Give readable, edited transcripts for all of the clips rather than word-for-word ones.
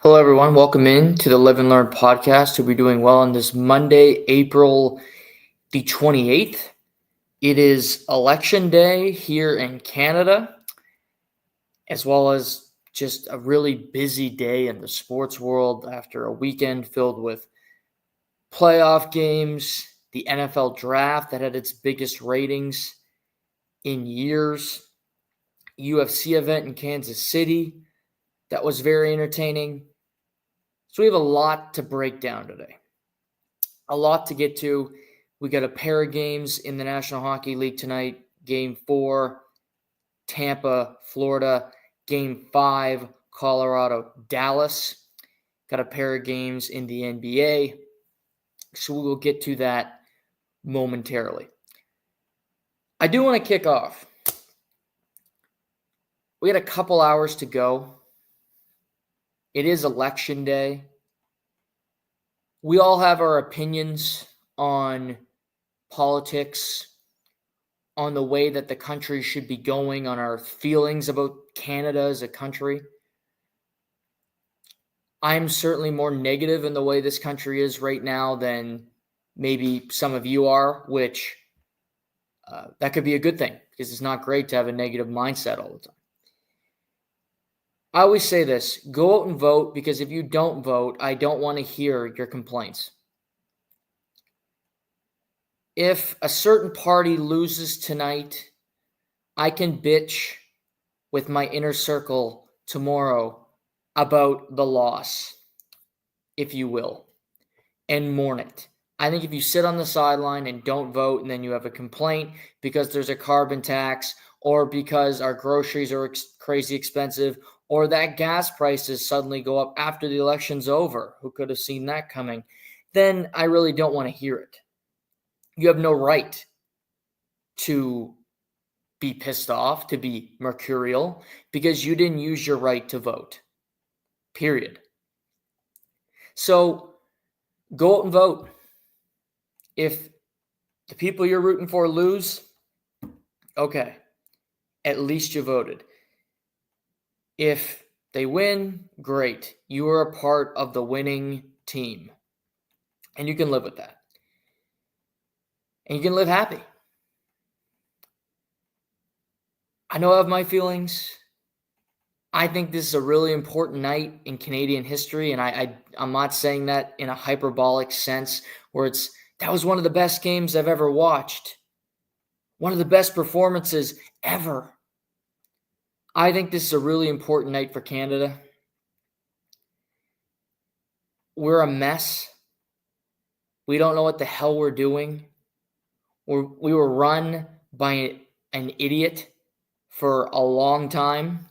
Hello, everyone. Welcome in to the Live and Learn podcast. We'll be doing well on this Monday, April the 28th. It is election day here in Canada, as well as just a really busy day in the sports world after a weekend filled with playoff games, the NFL draft that had its biggest ratings in years, UFC event in Kansas City that was very entertaining. So we have a lot to break down today. A lot to get to. We got a pair of games in the National Hockey League tonight. Game 4, Tampa, Florida. Game 5, Colorado, Dallas. Got a pair of games in the NBA. So we will get to that momentarily. I do want to kick off. We had a couple hours to go. It is election day. We all have our opinions on politics, on the way that the country should be going, on our feelings about Canada as a country. I'm certainly more negative in the way this country is right now than maybe some of you are, which that could be a good thing because it's not great to have a negative mindset all the time. I always say this, go out and vote, because if you don't vote, I don't want to hear your complaints. If a certain party loses tonight, I can bitch with my inner circle tomorrow about the loss, if you will, and mourn it. I think if you sit on the sideline and don't vote, and then you have a complaint because there's a carbon tax, or because our groceries are crazy expensive, or that gas prices suddenly go up after the election's over, who could have seen that coming, then I really don't want to hear it. You have no right to be pissed off, to be mercurial, because you didn't use your right to vote. Period. So go out and vote. If the people you're rooting for lose, okay, at least you voted. If they win, great. You are a part of the winning team. And you can live with that. And you can live happy. I know I have my feelings. I think this is a really important night in Canadian history, and I'm not saying that in a hyperbolic sense where that was one of the best games I've ever watched. One of the best performances ever. I think this is a really important night for Canada. We're a mess. We don't know what the hell we're doing. We were run by an idiot for a long time.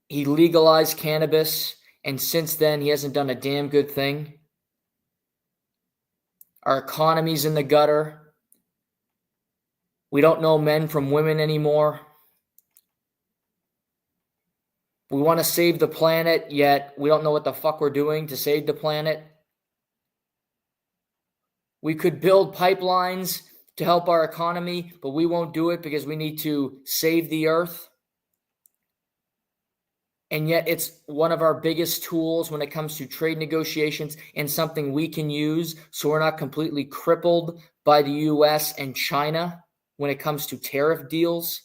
He legalized cannabis, and since then, he hasn't done a damn good thing. Our economy's in the gutter. We don't know men from women anymore. We want to save the planet, yet we don't know what the fuck we're doing to save the planet. We could build pipelines to help our economy, but we won't do it because we need to save the earth. And yet it's one of our biggest tools when it comes to trade negotiations, and something we can use so we're not completely crippled by the US and China when it comes to tariff deals.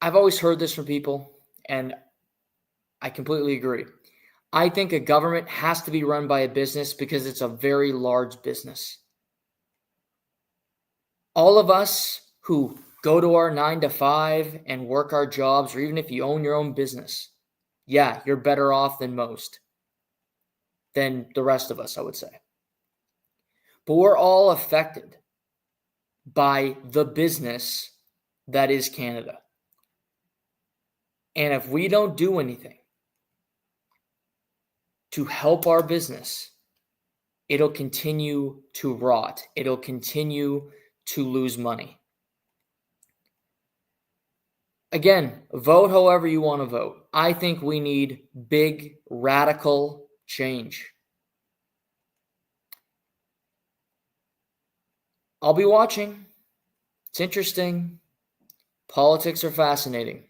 I've always heard this from people, and I completely agree. I think a government has to be run by a business because it's a very large business. All of us who go to our 9-to-5 and work our jobs, or even if you own your own business, yeah, you're better off than most, than the rest of us, I would say. But we're all affected by the business that is Canada. And if we don't do anything to help our business, it'll continue to rot. It'll continue to lose money. Again, vote however you want to vote. I think we need big, radical change. I'll be watching. It's interesting. Politics are fascinating.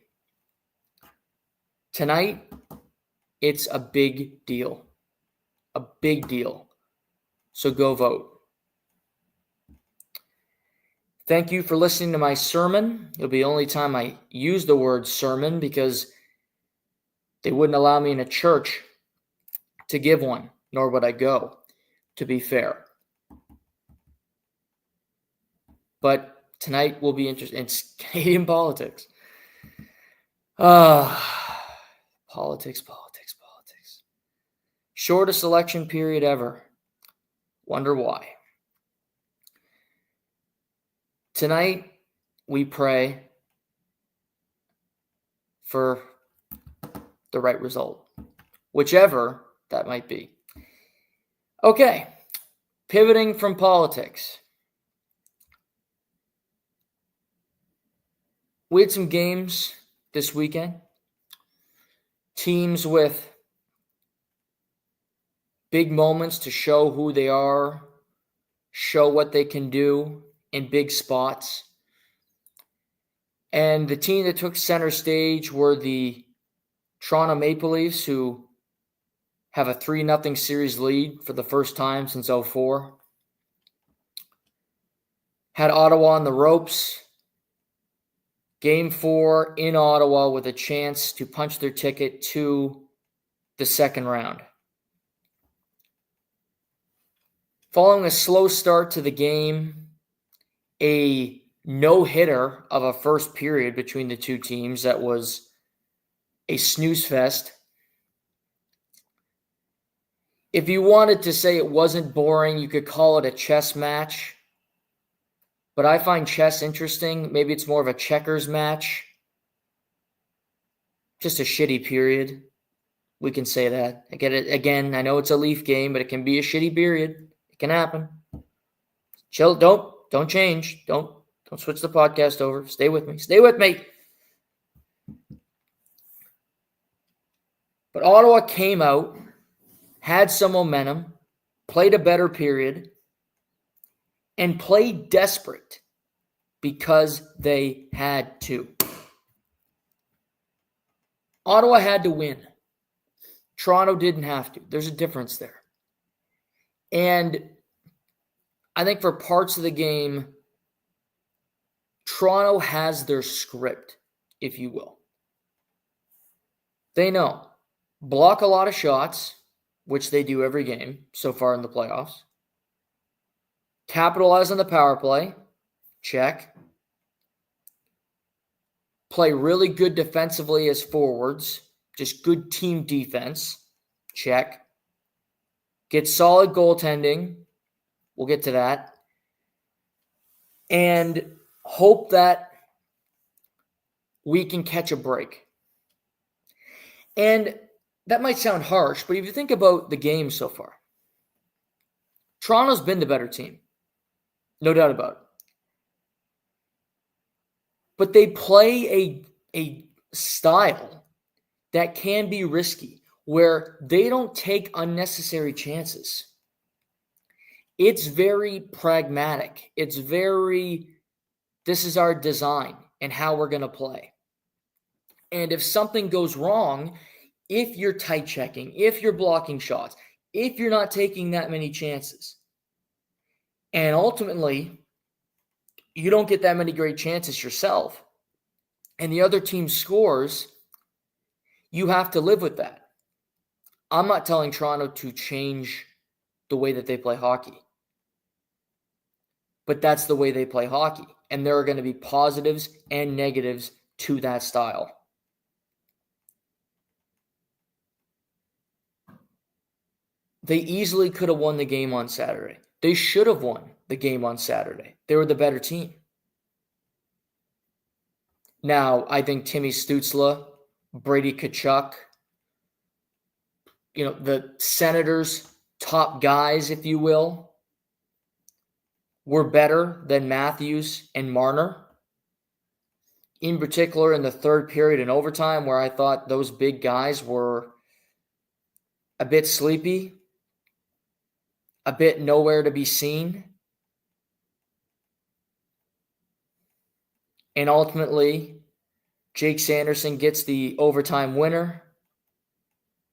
Tonight, it's a big deal. A big deal. So go vote. Thank you for listening to my sermon. It'll be the only time I use the word sermon because they wouldn't allow me in a church to give one, nor would I go, to be fair. But tonight will be interesting. It's Canadian politics. Politics. Shortest election period ever. Wonder why. Tonight, we pray for the right result, whichever that might be. Okay, pivoting from politics. We had some games this weekend. Teams with big moments to show who they are, show what they can do in big spots. And the team that took center stage were the Toronto Maple Leafs, who have a 3-0 series lead for the first time since 2004. Had Ottawa on the ropes. Game 4 in Ottawa with a chance to punch their ticket to the second round. Following a slow start to the game, a no-hitter of a first period between the two teams that was a snooze fest. If you wanted to say it wasn't boring, you could call it a chess match. But I find chess interesting. Maybe it's more of a checkers match. Just a shitty period. We can say that. I get it. Again, I know it's a Leaf game, but it can be a shitty period. It can happen. Chill. Don't change. Don't switch the podcast over. Stay with me. But Ottawa came out, had some momentum, played a better period, and played desperate because they had to. Ottawa had to win. Toronto didn't have to. There's a difference there. And I think for parts of the game, Toronto has their script, if you will. They know. Block a lot of shots, which they do every game so far in the playoffs. Capitalize on the power play. Check. Play really good defensively as forwards. Just good team defense. Check. Get solid goaltending. We'll get to that. And hope that we can catch a break. And that might sound harsh, but if you think about the game so far, Toronto's been the better team. No doubt about it. But they play a style that can be risky, where they don't take unnecessary chances. It's very pragmatic. It's very, this is our design and how we're going to play. And if something goes wrong, if you're tight checking, if you're blocking shots, if you're not taking that many chances, and ultimately you don't get that many great chances yourself, and the other team scores, you have to live with that. I'm not telling Toronto to change the way that they play hockey, but that's the way they play hockey. And there are going to be positives and negatives to that style. They easily could have won the game on Saturday. They should have won the game on Saturday. They were the better team. Now, I think Timmy Stützle, Brady Tkachuk, the Senators' top guys, if you will, were better than Matthews and Marner. In particular, in the third period and overtime, where I thought those big guys were a bit sleepy, a bit nowhere to be seen. And ultimately, Jake Sanderson gets the overtime winner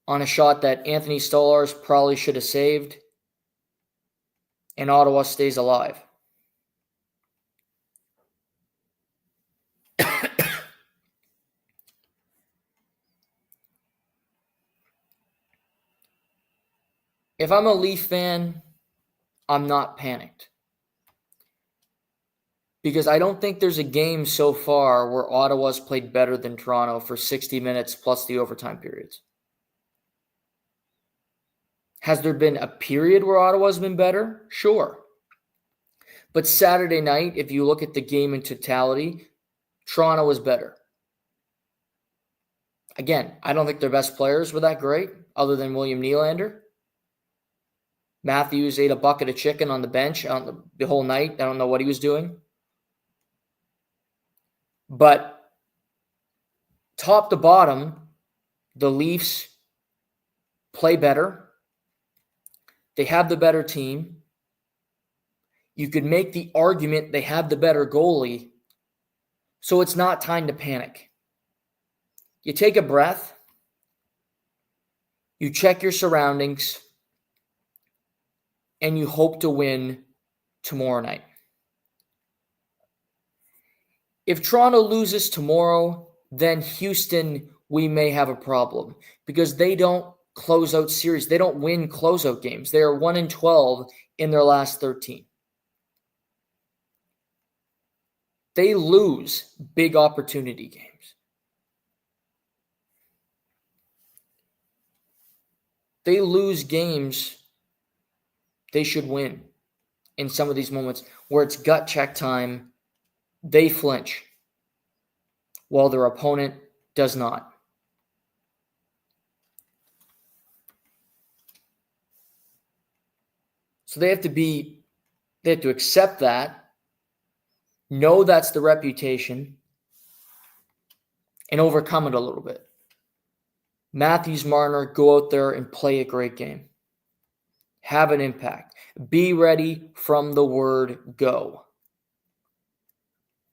on a shot that Anthony Stolarz probably should have saved, and Ottawa stays alive. If I'm a Leaf fan, I'm not panicked. Because I don't think there's a game so far where Ottawa's played better than Toronto for 60 minutes plus the overtime periods. Has there been a period where Ottawa's been better? Sure. But Saturday night, if you look at the game in totality, Toronto was better. Again, I don't think their best players were that great, other than William Nylander. Matthews ate a bucket of chicken on the bench on the whole night. I don't know what he was doing. But top to bottom, the Leafs play better. They have the better team. You could make the argument they have the better goalie. So it's not time to panic. You take a breath. You check your surroundings. And you hope to win tomorrow night. If Toronto loses tomorrow, then Houston, we may have a problem because they don't close out series. They don't win closeout games. They are 1-12 in their last 13. They lose big opportunity games. They lose games they should win in some of these moments where it's gut check time. They flinch while their opponent does not. So they have to accept that, know that's the reputation, and overcome it a little bit. Matthews, Marner, go out there and play a great game. Have an impact. Be ready from the word go.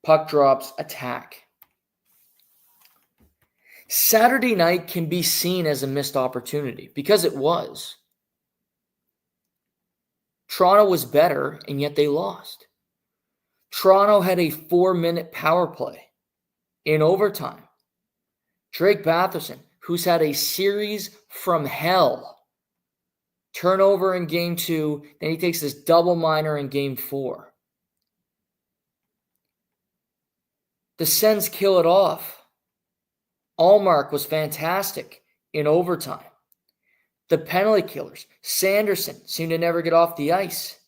Puck drops, attack. Saturday night can be seen as a missed opportunity because it was. Toronto was better, and yet they lost. Toronto had a 4-minute power play in overtime. Drake Batherson, who's had a series from hell, turnover in game 2, then he takes this double minor in game 4. The Sens kill it off. Allmark was fantastic in overtime. The penalty killers, Sanderson, seemed to never get off the ice.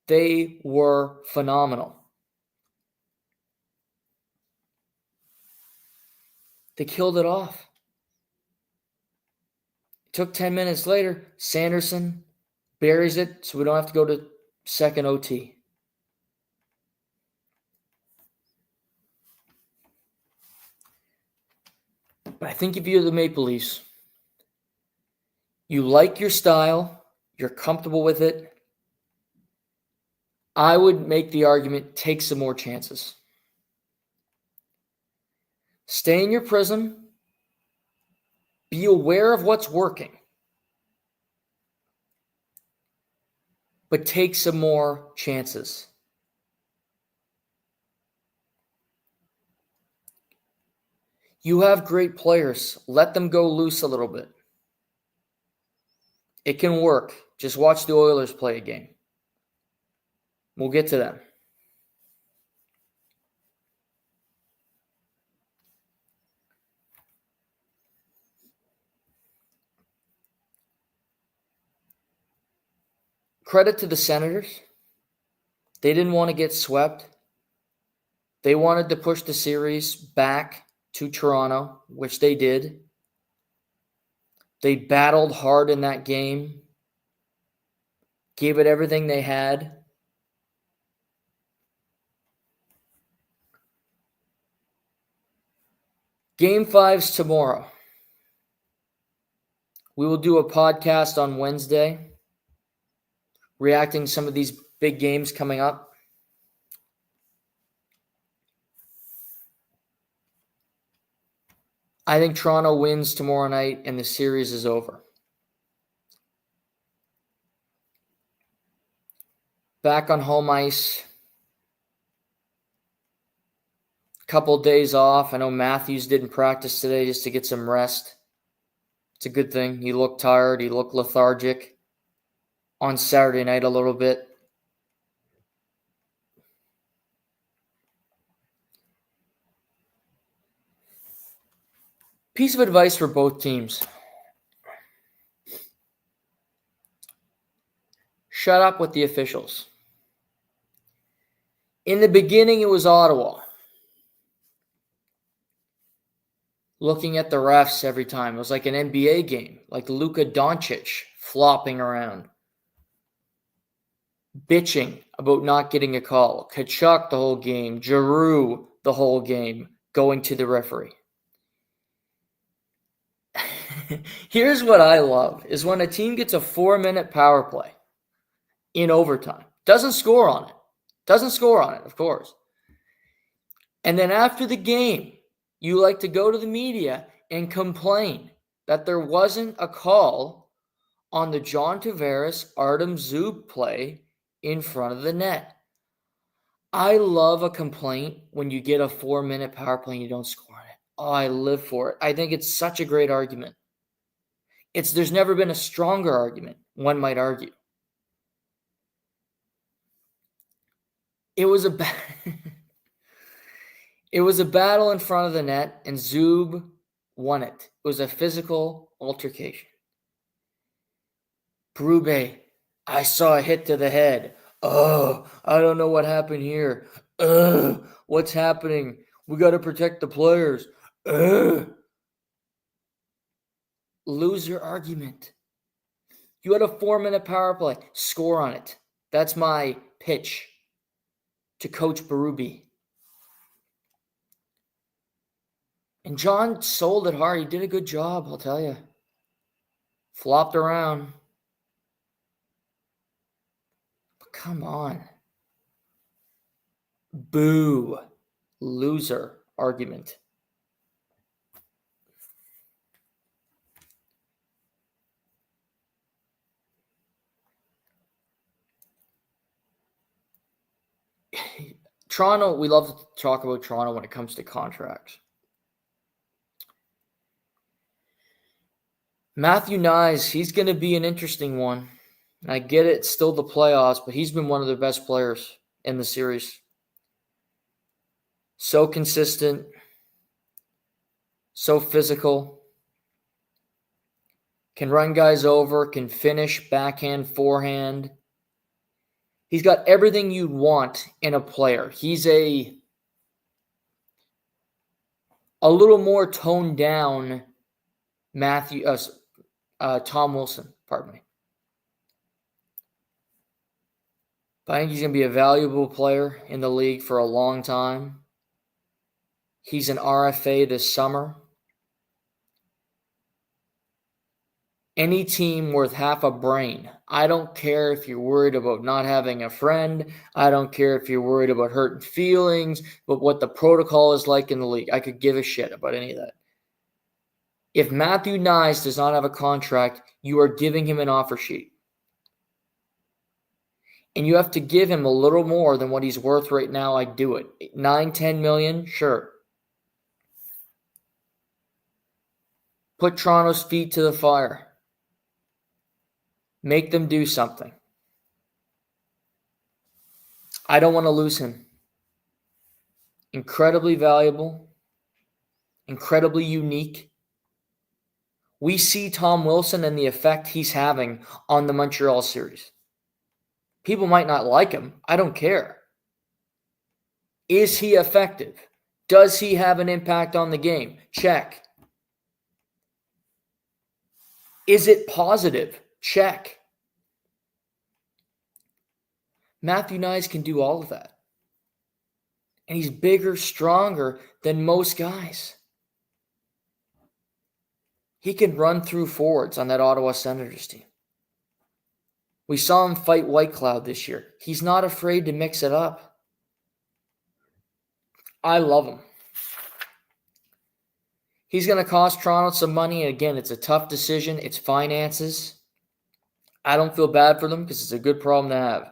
They were phenomenal. They killed it off. It took 10 minutes later, Sanderson buries it so we don't have to go to second OT. But I think if you're the Maple Leafs, you like your style, you're comfortable with it, I would make the argument, take some more chances. Stay in your prism. Be aware of what's working. But take some more chances. You have great players. Let them go loose a little bit. It can work. Just watch the Oilers play a game. We'll get to them. Credit to the Senators. They didn't want to get swept. They wanted to push the series back to Toronto, which they did. They battled hard in that game, gave it everything they had. Game 5's tomorrow. We will do a podcast on Wednesday, reacting to some of these big games coming up. I think Toronto wins tomorrow night and the series is over. Back on home ice. Couple days off. I know Matthews didn't practice today just to get some rest. It's a good thing. He looked tired. He looked lethargic on Saturday night a little bit. Piece of advice for both teams. Shut up with the officials. In the beginning, it was Ottawa. Looking at the refs every time. It was like an NBA game, like Luka Doncic flopping around, bitching about not getting a call. Kachuk the whole game, Giroux the whole game, going to the referee. Here's what I love, is when a team gets a 4-minute power play in overtime. Doesn't score on it, of course. And then after the game, you like to go to the media and complain that there wasn't a call on the John Tavares Artem Zub play in front of the net. I love a complaint when you get a 4-minute power play and you don't score on it. Oh, I live for it. I think it's such a great argument. There's never been a stronger argument, one might argue. It was a It was a battle in front of the net, and Zub won it. It was a physical altercation. Berube, I saw a hit to the head. Oh, I don't know what happened here. What's happening? We got to protect the players. Loser argument. You had a 4-minute power play. Score on it. That's my pitch to Coach Berube. And John sold it hard. He did a good job, I'll tell you. Flopped around. But come on. Boo. Loser argument. Toronto, we love to talk about Toronto when it comes to contracts. Matthew Nyes, he's going to be an interesting one. I get it, it's still the playoffs, but he's been one of the best players in the series. So consistent, so physical, can run guys over, can finish backhand, forehand. He's got everything you'd want in a player. He's a little more toned down Tom Wilson, pardon me. But I think he's going to be a valuable player in the league for a long time. He's an RFA this summer. Any team worth half a brain. I don't care if you're worried about not having a friend. I don't care if you're worried about hurting feelings, but what the protocol is like in the league. I could give a shit about any of that. If Matthew Nyes does not have a contract, you are giving him an offer sheet. And you have to give him a little more than what he's worth right now. I'd do it. 9-10 million, sure. Put Toronto's feet to the fire. Make them do something. I don't want to lose him. Incredibly valuable. Incredibly unique. We see Tom Wilson and the effect he's having on the Montreal series. People might not like him. I don't care. Is he effective? Does he have an impact on the game? Check. Is it positive? Check. Matthew Nyes can do all of that. And he's bigger, stronger than most guys. He can run through forwards on that Ottawa Senators team. We saw him fight White Cloud this year. He's not afraid to mix it up. I love him. He's going to cost Toronto some money. And again, it's a tough decision. It's finances. I don't feel bad for them because it's a good problem to have.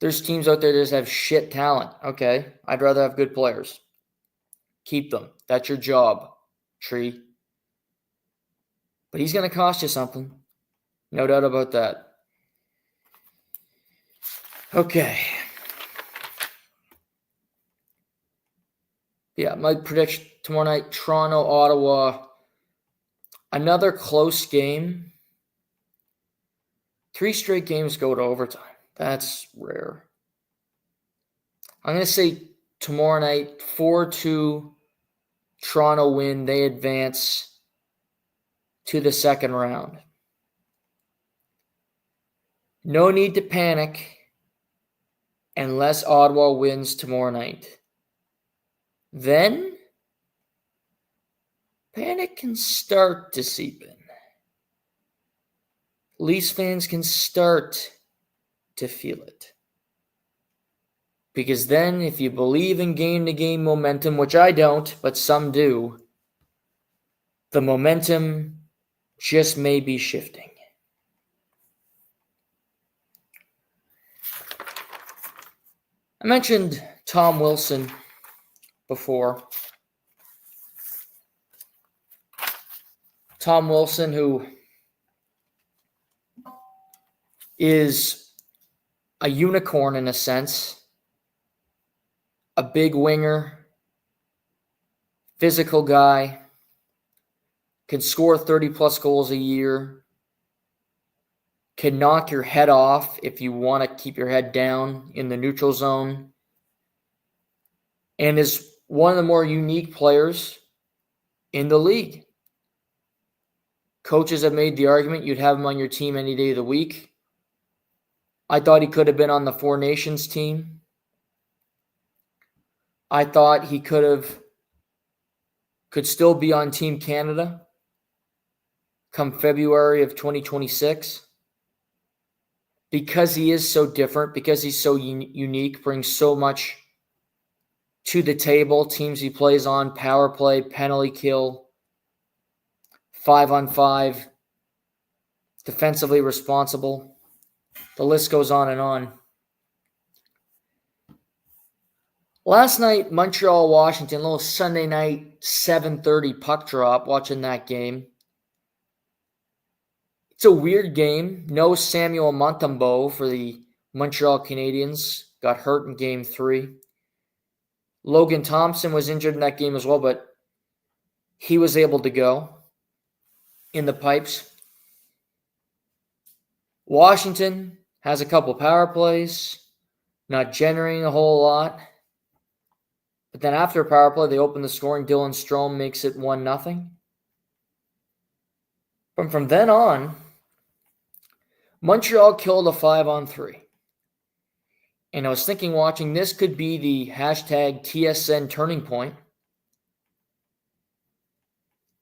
There's teams out there that just have shit talent. Okay, I'd rather have good players. Keep them. That's your job, Tree. But he's going to cost you something. No doubt about that. Okay. Yeah, my prediction tomorrow night, Toronto, Ottawa. Another close game. 3 straight games go to overtime. That's rare. I'm going to say tomorrow night, 4-2, Toronto win. They advance to the second round. No need to panic unless Ottawa wins tomorrow night. Then, panic can start to seep in. Leafs fans can start to feel it. Because then, if you believe in game-to-game momentum, which I don't, but some do, the momentum just may be shifting. I mentioned Tom Wilson before. Tom Wilson, who is a unicorn in a sense, a big winger, physical guy, can score 30-plus goals a year, can knock your head off if you want to keep your head down in the neutral zone, and is one of the more unique players in the league. Coaches have made the argument you'd have him on your team any day of the week. I thought he could have been on the Four Nations team. I thought he could still be on Team Canada come February of 2026. Because he is so different, because he's so unique, brings so much to the table. Teams he plays on, power play, penalty kill, 5-on-5, defensively responsible. The list goes on and on. Last night, Montreal, Washington, a little Sunday night 7:30 puck drop, watching that game. It's a weird game. No Samuel Montembeault for the Montreal Canadiens. Got hurt in Game 3. Logan Thompson was injured in that game as well, but he was able to go in the pipes. Washington has a couple power plays, not generating a whole lot. But then after a power play, they open the scoring. Dylan Strome makes it 1-0. But from then on, Montreal killed a 5-on-3. And I was thinking, watching, this could be the hashtag TSN turning point.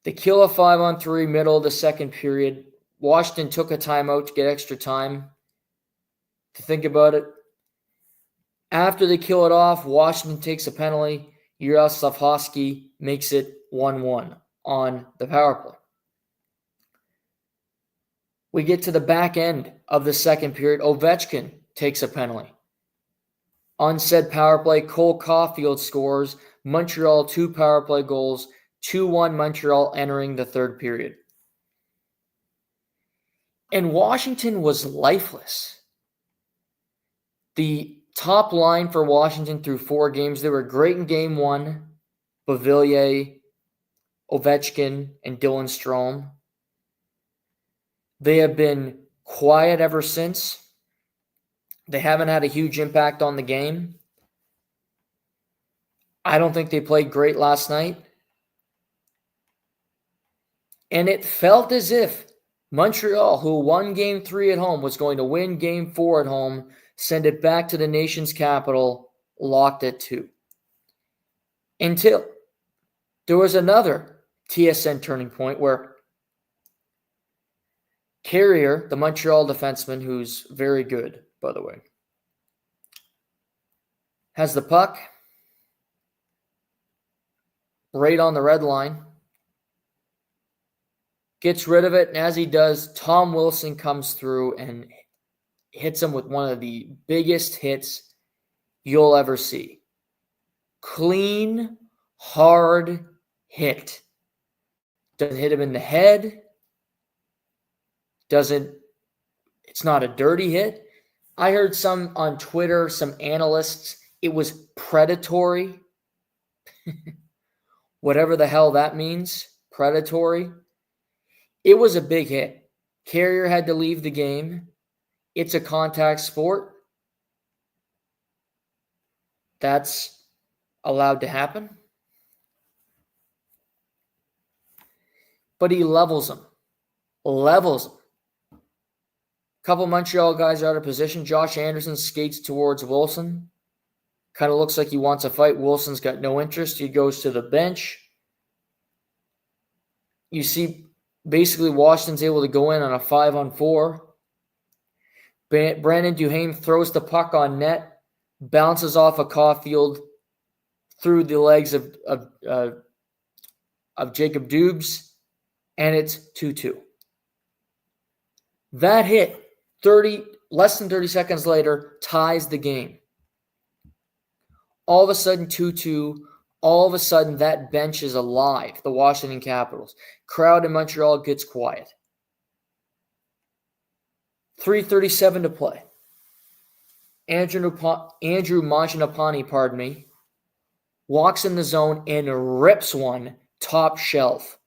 They kill a 5-on-3 middle of the second period. Washington took a timeout to get extra time to think about it. After they kill it off, Washington takes a penalty. Yaroslav Hosky makes it 1-1 on the power play. We get to the back end of the second period. Ovechkin takes a penalty. On said power play, Cole Caulfield scores. Montreal 2 power play goals. 2-1 Montreal entering the third period. And Washington was lifeless. The top line for Washington through 4 games, they were great in Game 1. Beauvillier, Ovechkin, and Dylan Strome. They have been quiet ever since. They haven't had a huge impact on the game. I don't think they played great last night. And it felt as if Montreal, who won Game 3 at home, was going to win Game 4 at home, send it back to the nation's capital, locked at 2. Until there was another TSN turning point where Carrier, the Montreal defenseman, who's very good, by the way, has the puck right on the red line, gets rid of it, and as he does, Tom Wilson comes through and hits him with one of the biggest hits you'll ever see. Clean, hard hit. Doesn't hit him in the head. It's not a dirty hit. I heard some on Twitter, some analysts, it was predatory. Whatever the hell that means, predatory. It was a big hit. Carrier had to leave the game. It's a contact sport. That's allowed to happen. But he levels him. A couple Montreal guys are out of position. Josh Anderson skates towards Wilson. Kind of looks like he wants a fight. Wilson's got no interest. He goes to the bench. You see, basically, Washington's able to go in on a 5-on-4. Brandon Duhaime throws the puck on net, bounces off of Caulfield through the legs of Jacob Dubes, and it's 2-2. That hit, less than 30 seconds later, ties the game. All of a sudden, 2-2. All of a sudden, that bench is alive, the Washington Capitals. Crowd in Montreal gets quiet. 3:37 to play. Andrew Mangiapane, walks in the zone and rips one top shelf.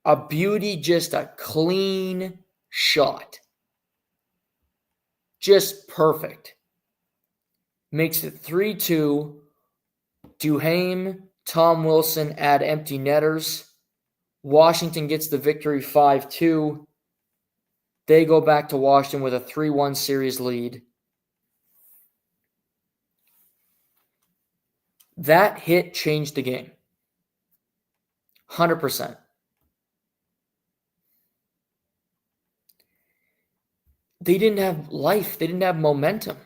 A beauty, just a clean shot. Just perfect. Makes it 3-2. Duhaime, Tom Wilson add empty netters. Washington gets the victory 5-2. They go back to Washington with a 3-1 series lead. That hit changed the game. 100%. They didn't have life. They didn't have momentum.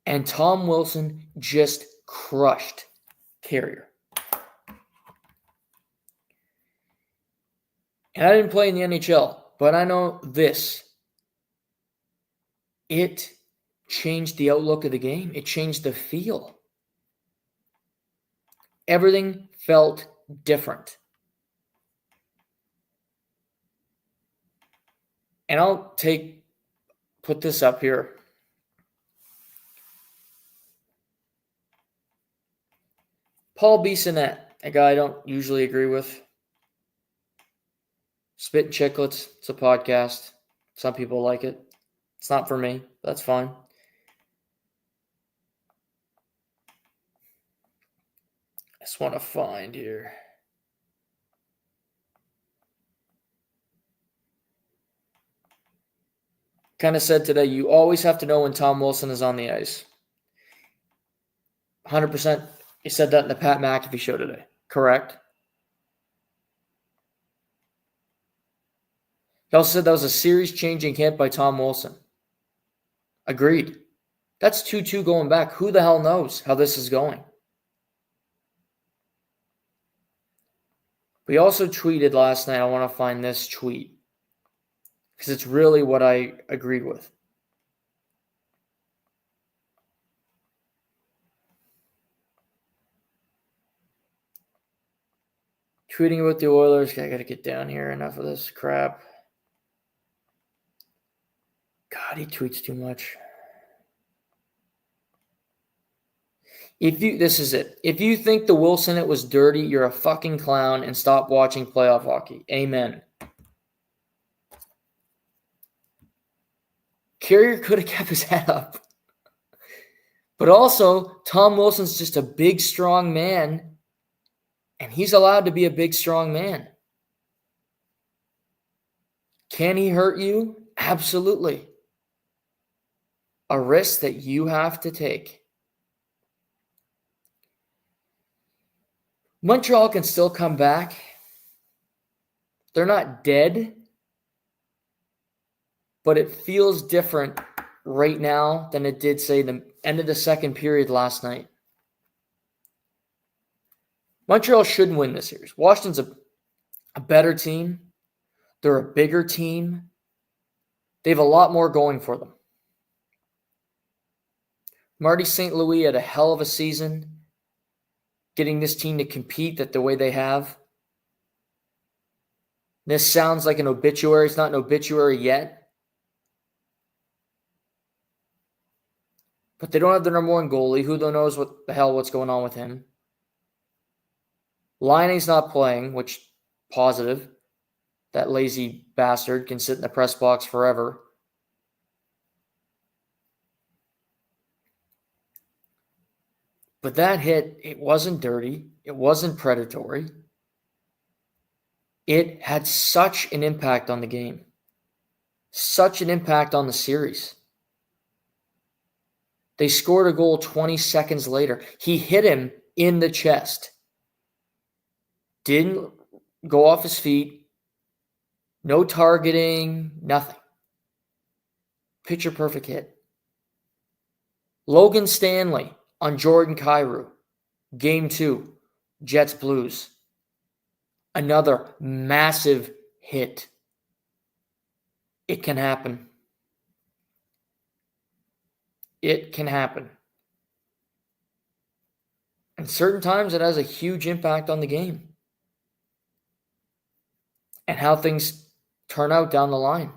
And Tom Wilson just crushed Carrier. And I didn't play in the NHL, but I know this. It changed the outlook of the game. It changed the feel. Everything felt different. And I'll put this up here. Paul Bissonnette, a guy I don't usually agree with. Spit and Chicklets, it's a podcast. Some people like it. It's not for me. That's fine. I just want to find here. Kind of said today, you always have to know when Tom Wilson is on the ice. 100%. He said that in the Pat McAfee show today. Correct? He also said that was a series-changing hit by Tom Wilson. Agreed. That's 2-2 going back. Who the hell knows how this is going? We also tweeted last night. I want to find this tweet because it's really what I agreed with. Tweeting about the Oilers. I got to get down here. Enough of this crap. God, he tweets too much. This is it. If you think the Wilson hit was dirty, you're a fucking clown and stop watching playoff hockey. Amen. Carrier could have kept his head up. But also, Tom Wilson's just a big, strong man. And he's allowed to be a big, strong man. Can he hurt you? Absolutely. A risk that you have to take. Montreal can still come back. They're not dead. But it feels different right now than it did, say, the end of the second period last night. Montreal shouldn't win this series. Washington's a better team. They're a bigger team. They have a lot more going for them. Marty St. Louis had a hell of a season getting this team to compete the way they have. This sounds like an obituary. It's not an obituary yet. But they don't have the number one goalie. Who knows what's going on with him. Laine's not playing, which positive. That lazy bastard can sit in the press box forever. But that hit, it wasn't dirty. It wasn't predatory. It had such an impact on the game. Such an impact on the series. They scored a goal 20 seconds later. He hit him in the chest. Didn't go off his feet. No targeting, nothing. Picture perfect hit. Logan Stanley on Jordan Kyrou. Game 2, Jets Blues. Another massive hit. It can happen. It can happen. And certain times it has a huge impact on the game and how things turn out down the line.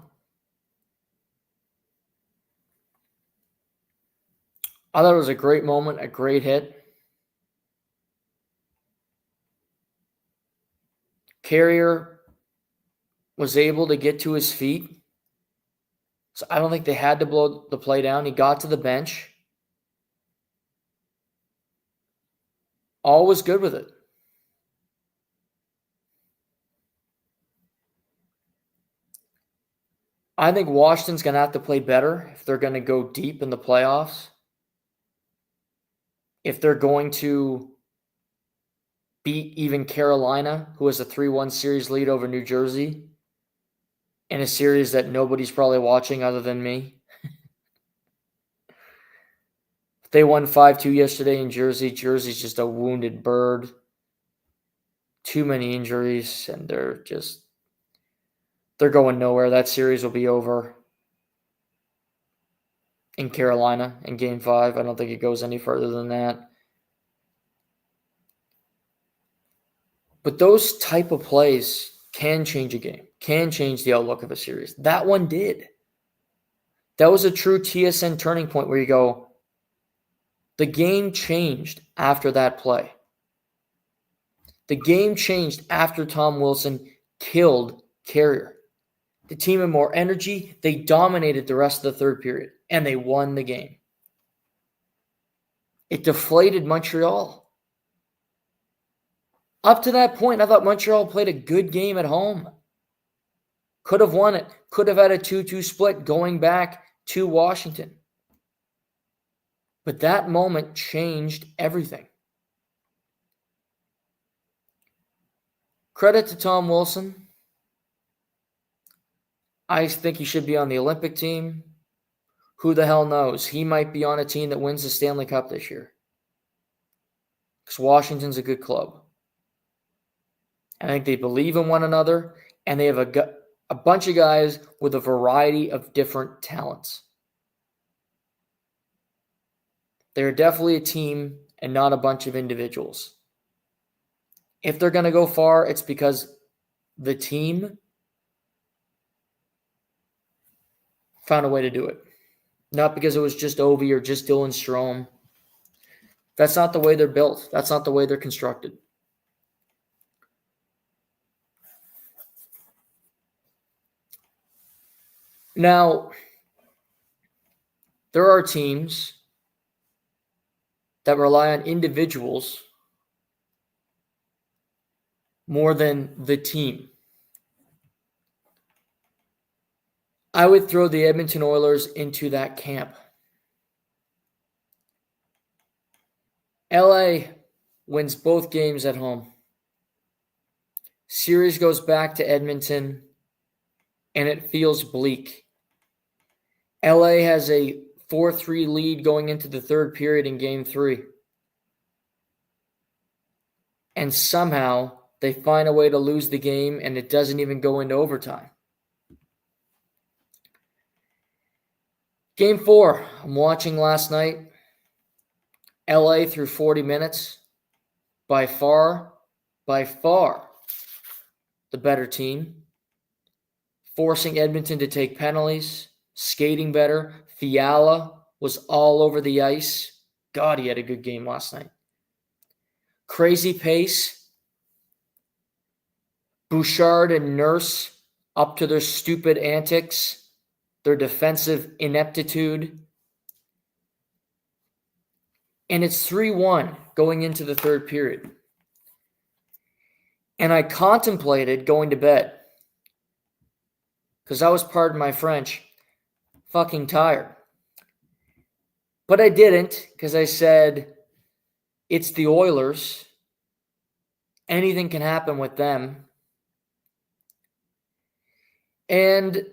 I thought it was a great moment, a great hit. Carrier was able to get to his feet. So I don't think they had to blow the play down. He got to the bench. All was good with it. I think Washington's going to have to play better if they're going to go deep in the playoffs. If they're going to beat even Carolina, who has a 3-1 series lead over New Jersey, in a series that nobody's probably watching other than me. They won 5-2 yesterday in Jersey. Jersey's just a wounded bird. Too many injuries, and they're going nowhere. That series will be over in Carolina in Game 5. I don't think it goes any further than that. But those type of plays can change a game, can change the outlook of a series. That one did. That was a true TSN turning point where you go, the game changed after that play. The game changed after Tom Wilson killed Carrier. The team had more energy. They dominated the rest of the third period, and they won the game. It deflated Montreal. Up to that point, I thought Montreal played a good game at home. Could have won it. Could have had a 2-2 split going back to Washington. But that moment changed everything. Credit to Tom Wilson. I think he should be on the Olympic team. Who the hell knows? He might be on a team that wins the Stanley Cup this year. Because Washington's a good club. I think they believe in one another, and they have a bunch of guys with a variety of different talents. They're definitely a team and not a bunch of individuals. If they're going to go far, it's because the team found a way to do it. Not because it was just Ovi or just Dylan Strome. That's not the way they're built. That's not the way they're constructed. Now, there are teams that rely on individuals more than the team. I would throw the Edmonton Oilers into that camp. LA wins both games at home. Series goes back to Edmonton, and it feels bleak. LA has a 4-3 lead going into the third period in Game 3. And somehow They find a way to lose the game, and it doesn't even go into overtime. Game 4, I'm watching last night. LA through 40 minutes. By far, the better team. Forcing Edmonton to take penalties, skating better. Fiala was all over the ice. God, he had a good game last night. Crazy pace. Bouchard and Nurse up to their stupid antics, their defensive ineptitude. And it's 3-1 going into the third period. And I contemplated going to bed because I was, pardon my French, fucking tired. But I didn't because I said, it's the Oilers. Anything can happen with them. And,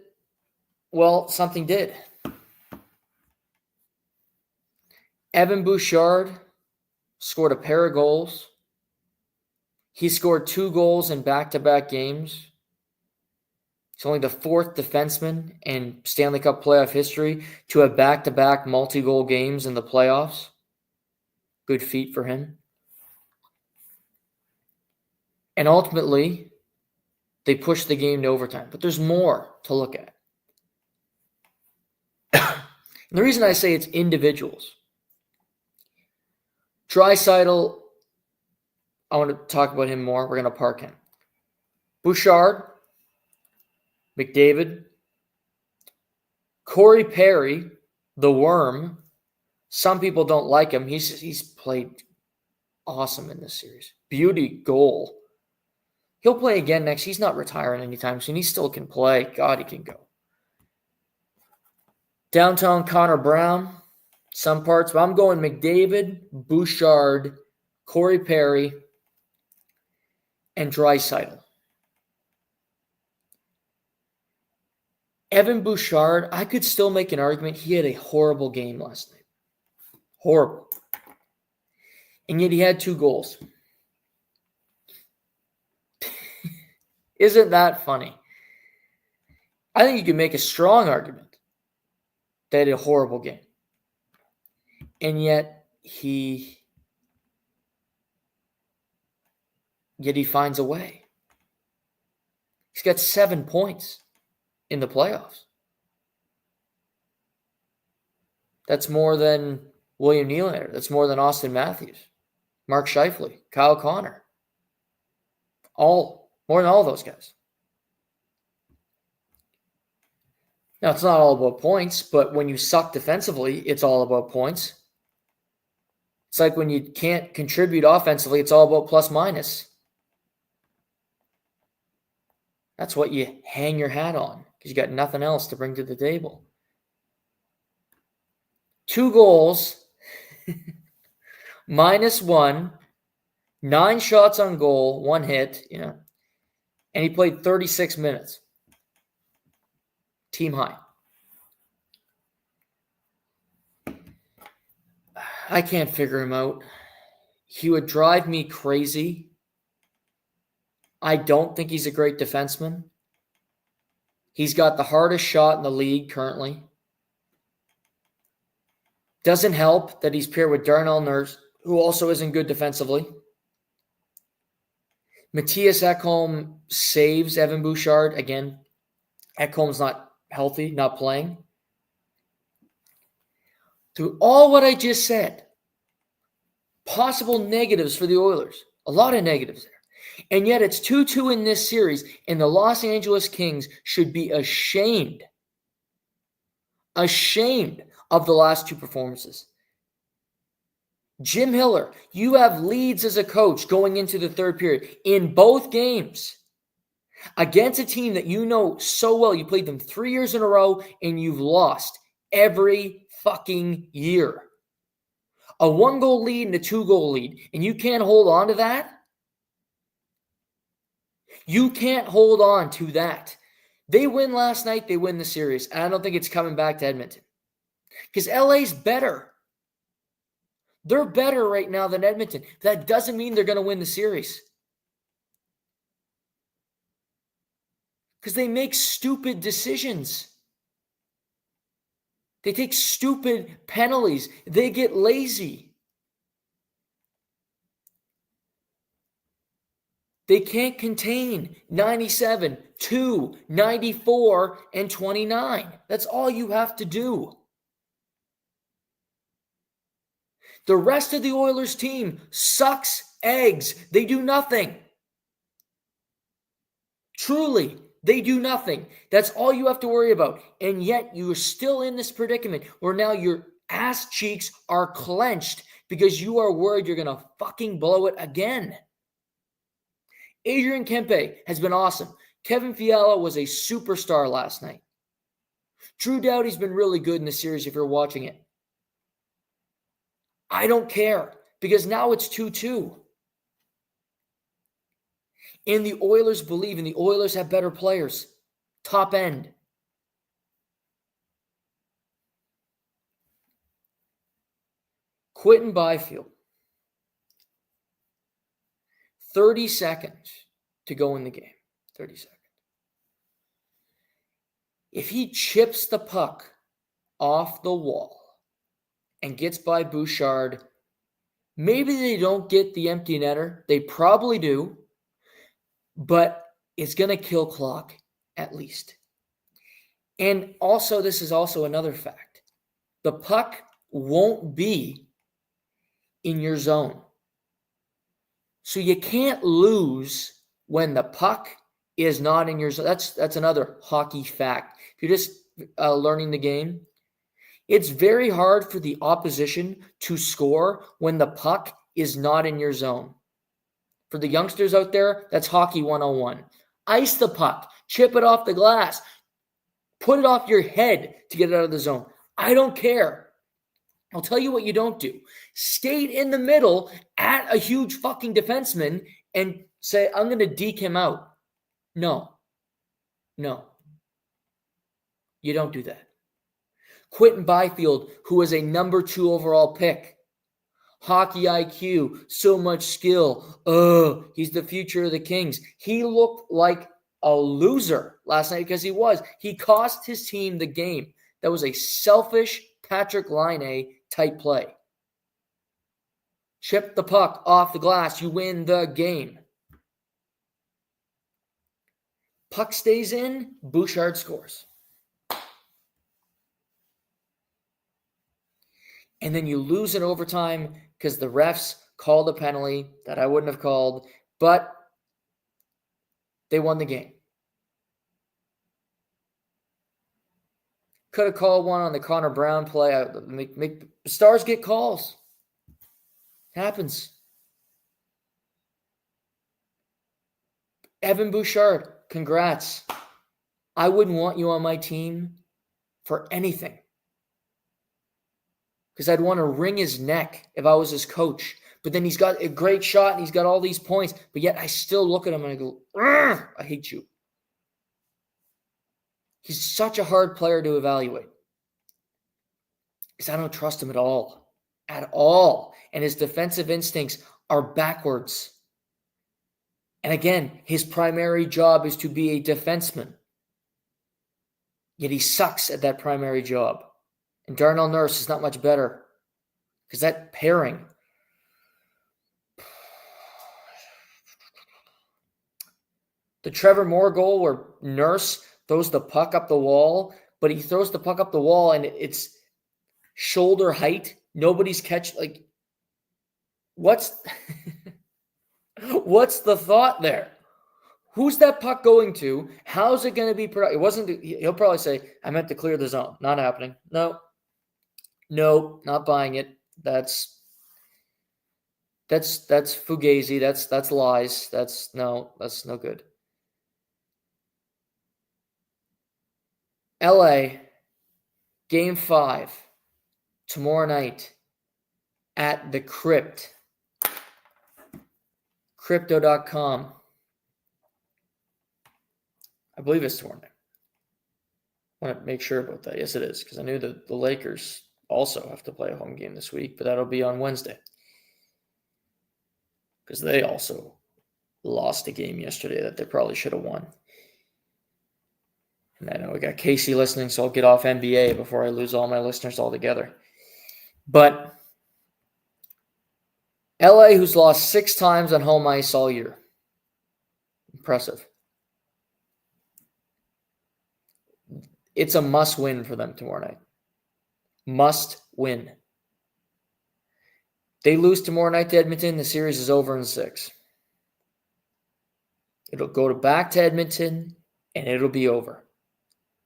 well, something did. Evan Bouchard scored a pair of goals. He scored 2 goals in back-to-back games. He's only the 4th defenseman in Stanley Cup playoff history to have back-to-back multi-goal games in the playoffs. Good feat for him. And ultimately, they pushed the game to overtime. But there's more to look at. And the reason I say it's individuals. Draisaitl, I want to talk about him more. We're going to park him. Bouchard, McDavid, Corey Perry, the Worm. Some people don't like him. He's played awesome in this series. Beauty goal. He'll play again next. He's not retiring anytime soon. He still can play. God, he can go. Downtown Connor Brown, some parts. But I'm going McDavid, Bouchard, Corey Perry, and Draisaitl. Evan Bouchard, I could still make an argument. He had a horrible game last night. Horrible. And yet he had 2 goals. Isn't that funny? I think you could make a strong argument that he had a horrible game. And yet he finds a way. He's got 7 points in the playoffs. That's more than William Nylander. That's more than Austin Matthews, Mark Scheifele, Kyle Connor. More than all those guys. Now, it's not all about points, but when you suck defensively, it's all about points. It's like when you can't contribute offensively, it's all about plus minus. That's what you hang your hat on because you got nothing else to bring to the table. 2 goals, -1, 9 shots on goal, 1 hit, and he played 36 minutes. Team high. I can't figure him out. He would drive me crazy. I don't think he's a great defenseman. He's got the hardest shot in the league currently. Doesn't help that he's paired with Darnell Nurse, who also isn't good defensively. Matthias Ekholm saves Evan Bouchard. Again, Ekholm's not healthy, not playing. Through all what I just said, possible negatives for the Oilers. A lot of negatives there. And yet it's 2-2 in this series, and the Los Angeles Kings should be ashamed of the last 2 performances. Jim Hiller, you have leads as a coach going into the third period in both games against a team that you know so well. You played them 3 years in a row, and you've lost every fucking year. A 1-goal lead and a 2-goal lead, and you can't hold on to that? You can't hold on to that. They win last night, they win the series. And I don't think it's coming back to Edmonton. Because LA's better. They're better right now than Edmonton. That doesn't mean they're going to win the series. Because they make stupid decisions. They take stupid penalties. They get lazy. They can't contain 97, 2, 94, and 29. That's all you have to do. The rest of the Oilers team sucks eggs. They do nothing. Truly, they do nothing. That's all you have to worry about. And yet you're still in this predicament where now your ass cheeks are clenched because you are worried you're going to fucking blow it again. Adrian Kempe has been awesome. Kevin Fiala was a superstar last night. Drew Doughty's been really good in the series if you're watching it. I don't care because now it's 2-2. And the Oilers believe, and the Oilers have better players. Top end. Quinton Byfield. 30 seconds to go in the game. 30 seconds. If he chips the puck off the wall and gets by Bouchard, maybe they don't get the empty netter. They probably do. But it's going to kill clock at least. And also, this is also another fact. The puck won't be in your zone. So you can't lose when the puck is not in your zone. That's another hockey fact. If you're just learning the game, it's very hard for the opposition to score when the puck is not in your zone. For the youngsters out there, that's hockey 101. Ice the puck. Chip it off the glass. Put it off your head to get it out of the zone. I don't care. I'll tell you what you don't do. Skate in the middle at a huge fucking defenseman and say, I'm going to deke him out. No. You don't do that. Quinton Byfield, who was a number 2 overall pick. Hockey IQ, so much skill. He's the future of the Kings. He looked like a loser last night because he was. He cost his team the game. That was a selfish Patrick Laine type play. Chip the puck off the glass. You win the game. Puck stays in. Bouchard scores. And then you lose in overtime because the refs called a penalty that I wouldn't have called, but they won the game. Could have called one on the Connor Brown play. Stars get calls. Happens. Evan Bouchard, congrats. I wouldn't want you on my team for anything. Because I'd want to wring his neck if I was his coach. But then he's got a great shot and he's got all these points. But yet I still look at him and I go, I hate you. He's such a hard player to evaluate. Because I don't trust him at all. At all. And his defensive instincts are backwards. And again, his primary job is to be a defenseman. Yet he sucks at that primary job. And Darnell Nurse is not much better. Because that pairing. The Trevor Moore goal where Nurse throws the puck up the wall, but he throws the puck up the wall and it's shoulder height. Nobody's what's the thought there? Who's that puck going to? How's it going to be productive? He'll probably say, I meant to clear the zone. Not happening. No, not buying it. That's fugazi. That's lies. That's no good. LA, Game 5, tomorrow night at the Crypt. Crypto.com. I believe it's tomorrow night. I want to make sure about that. Yes, it is, because I knew that the Lakers also have to play a home game this week, but that'll be on Wednesday. Because they also lost a game yesterday that they probably should have won. And I know we got Casey listening, so I'll get off NBA before I lose all my listeners altogether. But LA, who's lost 6 times on home ice all year. Impressive. It's a must win for them tomorrow night. Must win. They lose tomorrow night to Edmonton, the series is over in 6. It'll go back to Edmonton, and it'll be over.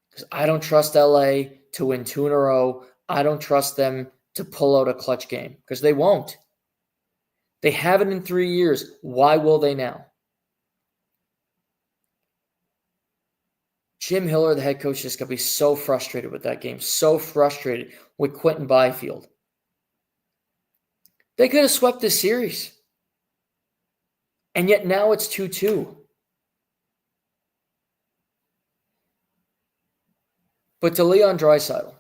Because I don't trust LA to win 2 in a row. I don't trust them to pull out a clutch game, because they won't. They haven't in 3 years. Why will they now? Jim Hiller, the head coach, is going to be so frustrated with that game. So frustrated with Quentin Byfield. They could have swept this series. And yet now it's 2-2. But to Leon Draisaitl,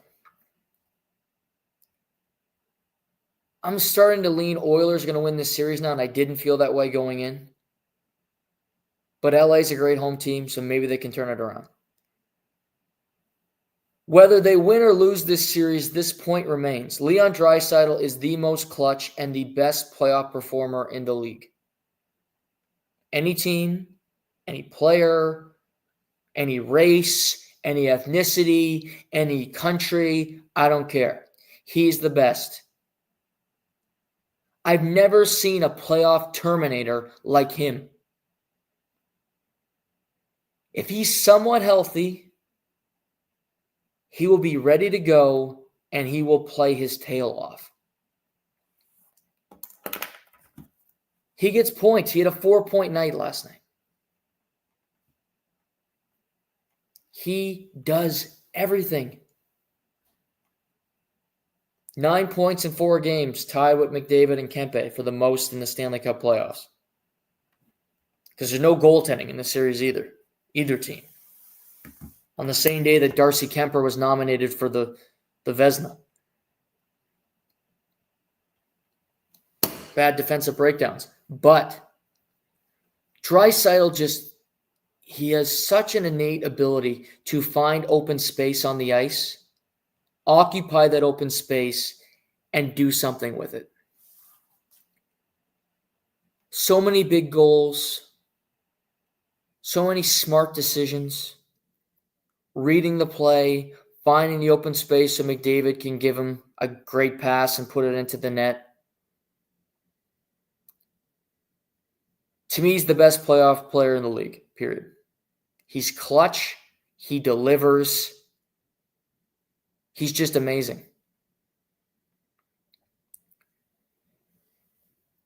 I'm starting to lean Oilers are going to win this series now, and I didn't feel that way going in. But LA's a great home team, so maybe they can turn it around. Whether they win or lose this series, this point remains. Leon Draisaitl is the most clutch and the best playoff performer in the league. Any team, any player, any race, any ethnicity, any country, I don't care. He's the best. I've never seen a playoff terminator like him. If he's somewhat healthy, he will be ready to go and he will play his tail off. He gets points. He had a 4-point night last night. He does everything. 9 points in 4 games, tied with McDavid and Kempe for the most in the Stanley Cup playoffs. Because there's no goaltending in this series either team. On the same day that Darcy Kemper was nominated for the Vezina. Bad defensive breakdowns. But Draisaitl he has such an innate ability to find open space on the ice, occupy that open space, and do something with it. So many big goals, so many smart decisions, reading the play, finding the open space so McDavid can give him a great pass and put it into the net. To me, he's the best playoff player in the league, period. He's clutch. He delivers. He's just amazing.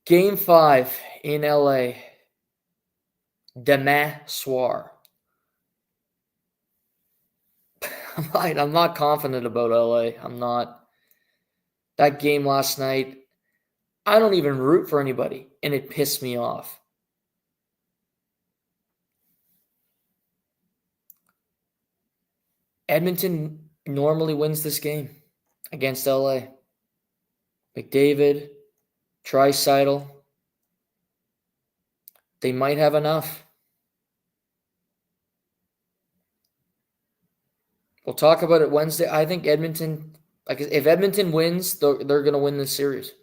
Game 5 in LA. Demain soir. I'm not confident about LA. I'm not. That game last night, I don't even root for anybody, and it pissed me off. Edmonton normally wins this game against LA. McDavid, Draisaitl, they might have enough. We'll talk about it Wednesday. I think Edmonton, if Edmonton wins, they're going to win this series.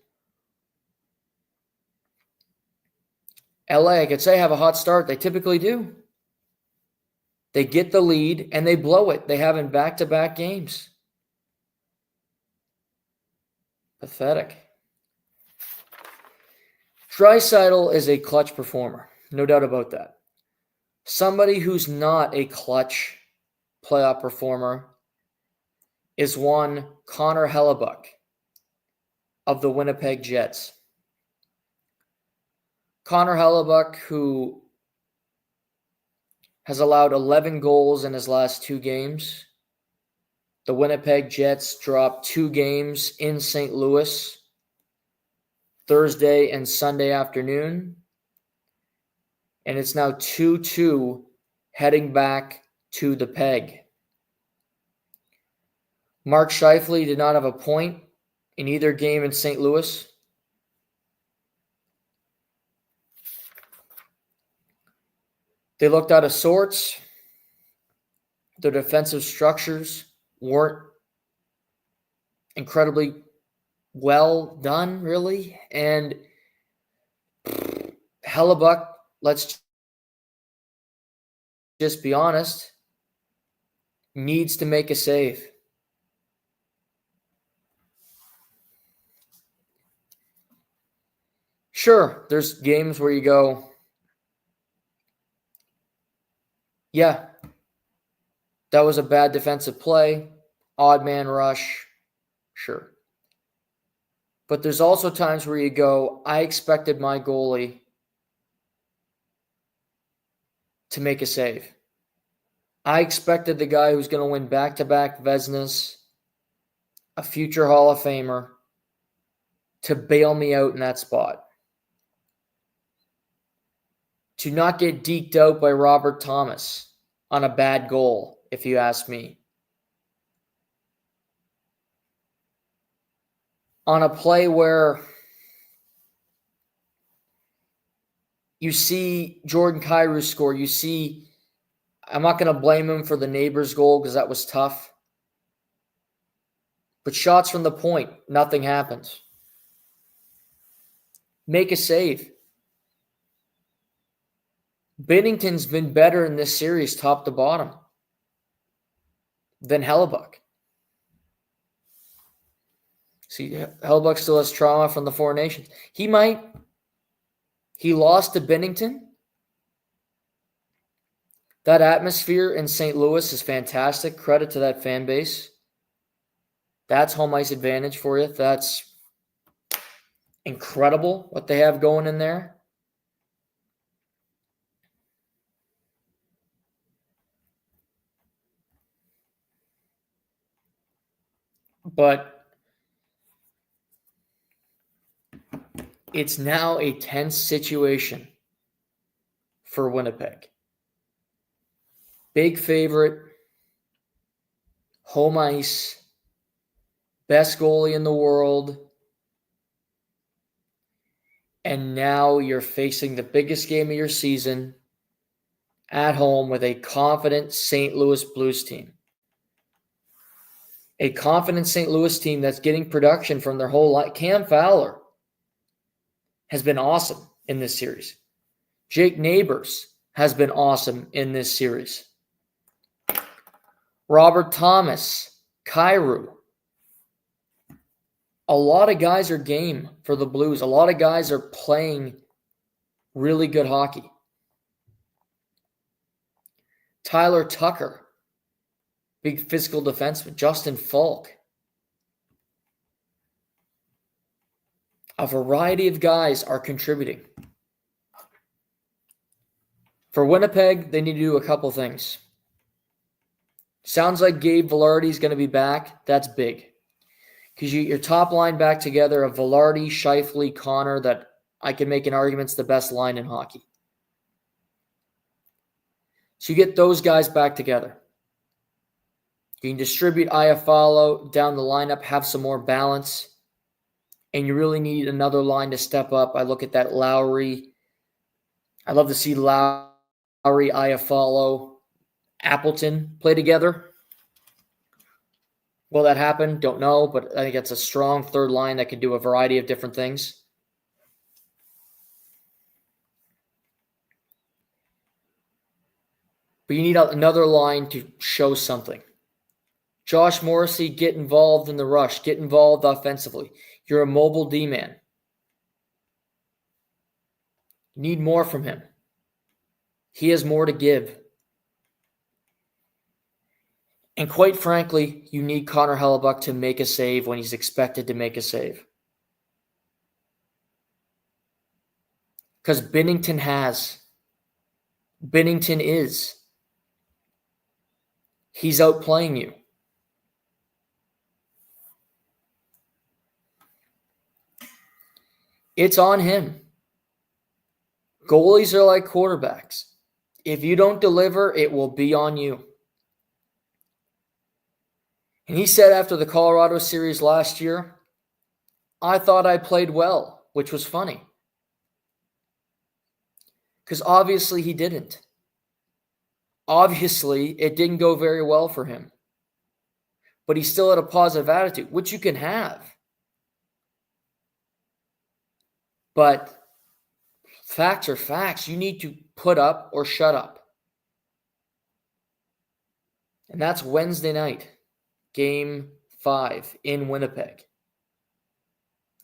LA, I could say, have a hot start. They typically do. They get the lead, and they blow it. They have in back-to-back games. Pathetic. Draisaitl is a clutch performer. No doubt about that. Somebody who's not a clutch playoff performer is one Connor Hellebuck of the Winnipeg Jets. Connor Hellebuck, who has allowed 11 goals in his last 2 games. The Winnipeg Jets dropped 2 games in St. Louis Thursday and Sunday afternoon. And it's now 2-2 heading back to the Peg. Mark Scheifele did not have a point in either game in St. Louis. They looked out of sorts. The defensive structures weren't incredibly well done, really. And Hellebuck, let's just be honest, needs to make a save. Sure, there's games where you go, yeah, that was a bad defensive play, odd man rush, sure. But there's also times where you go, I expected my goalie to make a save. I expected the guy who's going to win back-to-back Vezinas, a future Hall of Famer, to bail me out in that spot. To not get deked out by Robert Thomas on a bad goal, if you ask me. On a play where you see Jordan Kyrou score, you see, I'm not going to blame him for the neighbor's goal because that was tough. But shots from the point, nothing happens. Make a save. Binnington's been better in this series, top to bottom, than Hellebuck. See, Hellebuck still has trauma from the Four Nations. He might. He lost to Binnington. That atmosphere in St. Louis is fantastic. Credit to that fan base. That's home ice advantage for you. That's incredible what they have going in there. But it's now a tense situation for Winnipeg. Big favorite, home ice, best goalie in the world. And now you're facing the biggest game of your season at home with a confident St. Louis Blues team. A confident St. Louis team that's getting production from their whole life. Cam Fowler has been awesome in this series. Jake Neighbors has been awesome in this series. Robert Thomas, Kyrou. A lot of guys are game for the Blues. A lot of guys are playing really good hockey. Tyler Tucker, big physical defenseman. Justin Falk. A variety of guys are contributing. For Winnipeg, they need to do a couple things. Sounds like Gabe Vilardi is going to be back. That's big. Because you get your top line back together of Vilardi, Scheifele, Connor, that I can make an argument is the best line in hockey. So you get those guys back together. You can distribute Iafallo down the lineup, have some more balance. And you really need another line to step up. I look at that Lowry. I'd love to see Lowry, Iafallo, Appleton play together. Will that happen? Don't know, but I think it's a strong third line that can do a variety of different things. But you need another line to show something. Josh Morrissey, get involved in the rush. Get involved offensively. You're a mobile D-man. You need more from him. He has more to give. And quite frankly, you need Connor Hellebuck to make a save when he's expected to make a save. Because Binnington has. Binnington is. He's outplaying you. It's on him. Goalies are like quarterbacks. If you don't deliver, it will be on you. And he said after the Colorado series last year, I thought I played well, which was funny. Because obviously he didn't. Obviously, it didn't go very well for him. But he still had a positive attitude, which you can have. But facts are facts. You need to put up or shut up. And that's Wednesday night, Game 5 in Winnipeg.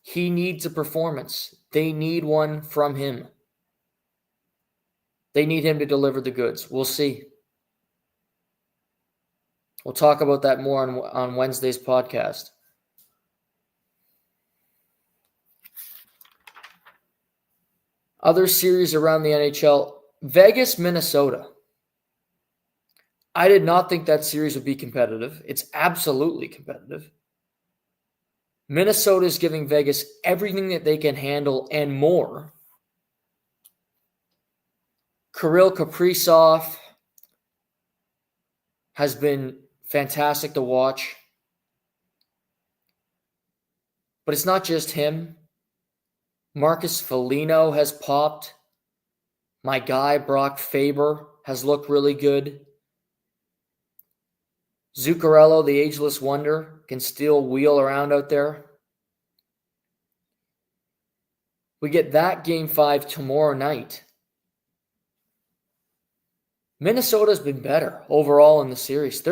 He needs a performance. They need one from him. They need him to deliver the goods. We'll see. We'll talk about that more on Wednesday's podcast. Other series around the NHL, Vegas, Minnesota. I did not think that series would be competitive. It's absolutely competitive. Minnesota is giving Vegas everything that they can handle and more. Kirill Kaprizov has been fantastic to watch. But it's not just him. Marcus Foligno has popped. My guy, Brock Faber, has looked really good. Zuccarello, the ageless wonder, can still wheel around out there. We get that Game 5 tomorrow night. Minnesota's been better overall in the series.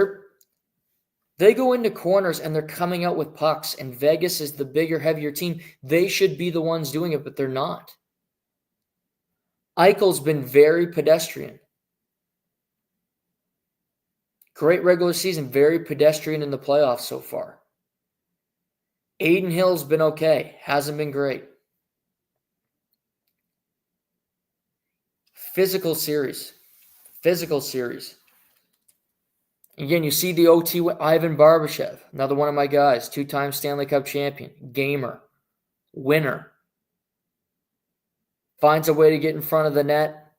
They go into corners and they're coming out with pucks, and Vegas is the bigger, heavier team. They should be the ones doing it, but they're not. Eichel's been very pedestrian. Great regular season, very pedestrian in the playoffs so far. Aiden Hill's been okay, hasn't been great. Physical series. Again, you see the OT with Ivan Barbashev, another one of my guys, 2-time Stanley Cup champion, gamer, winner. Finds a way to get in front of the net,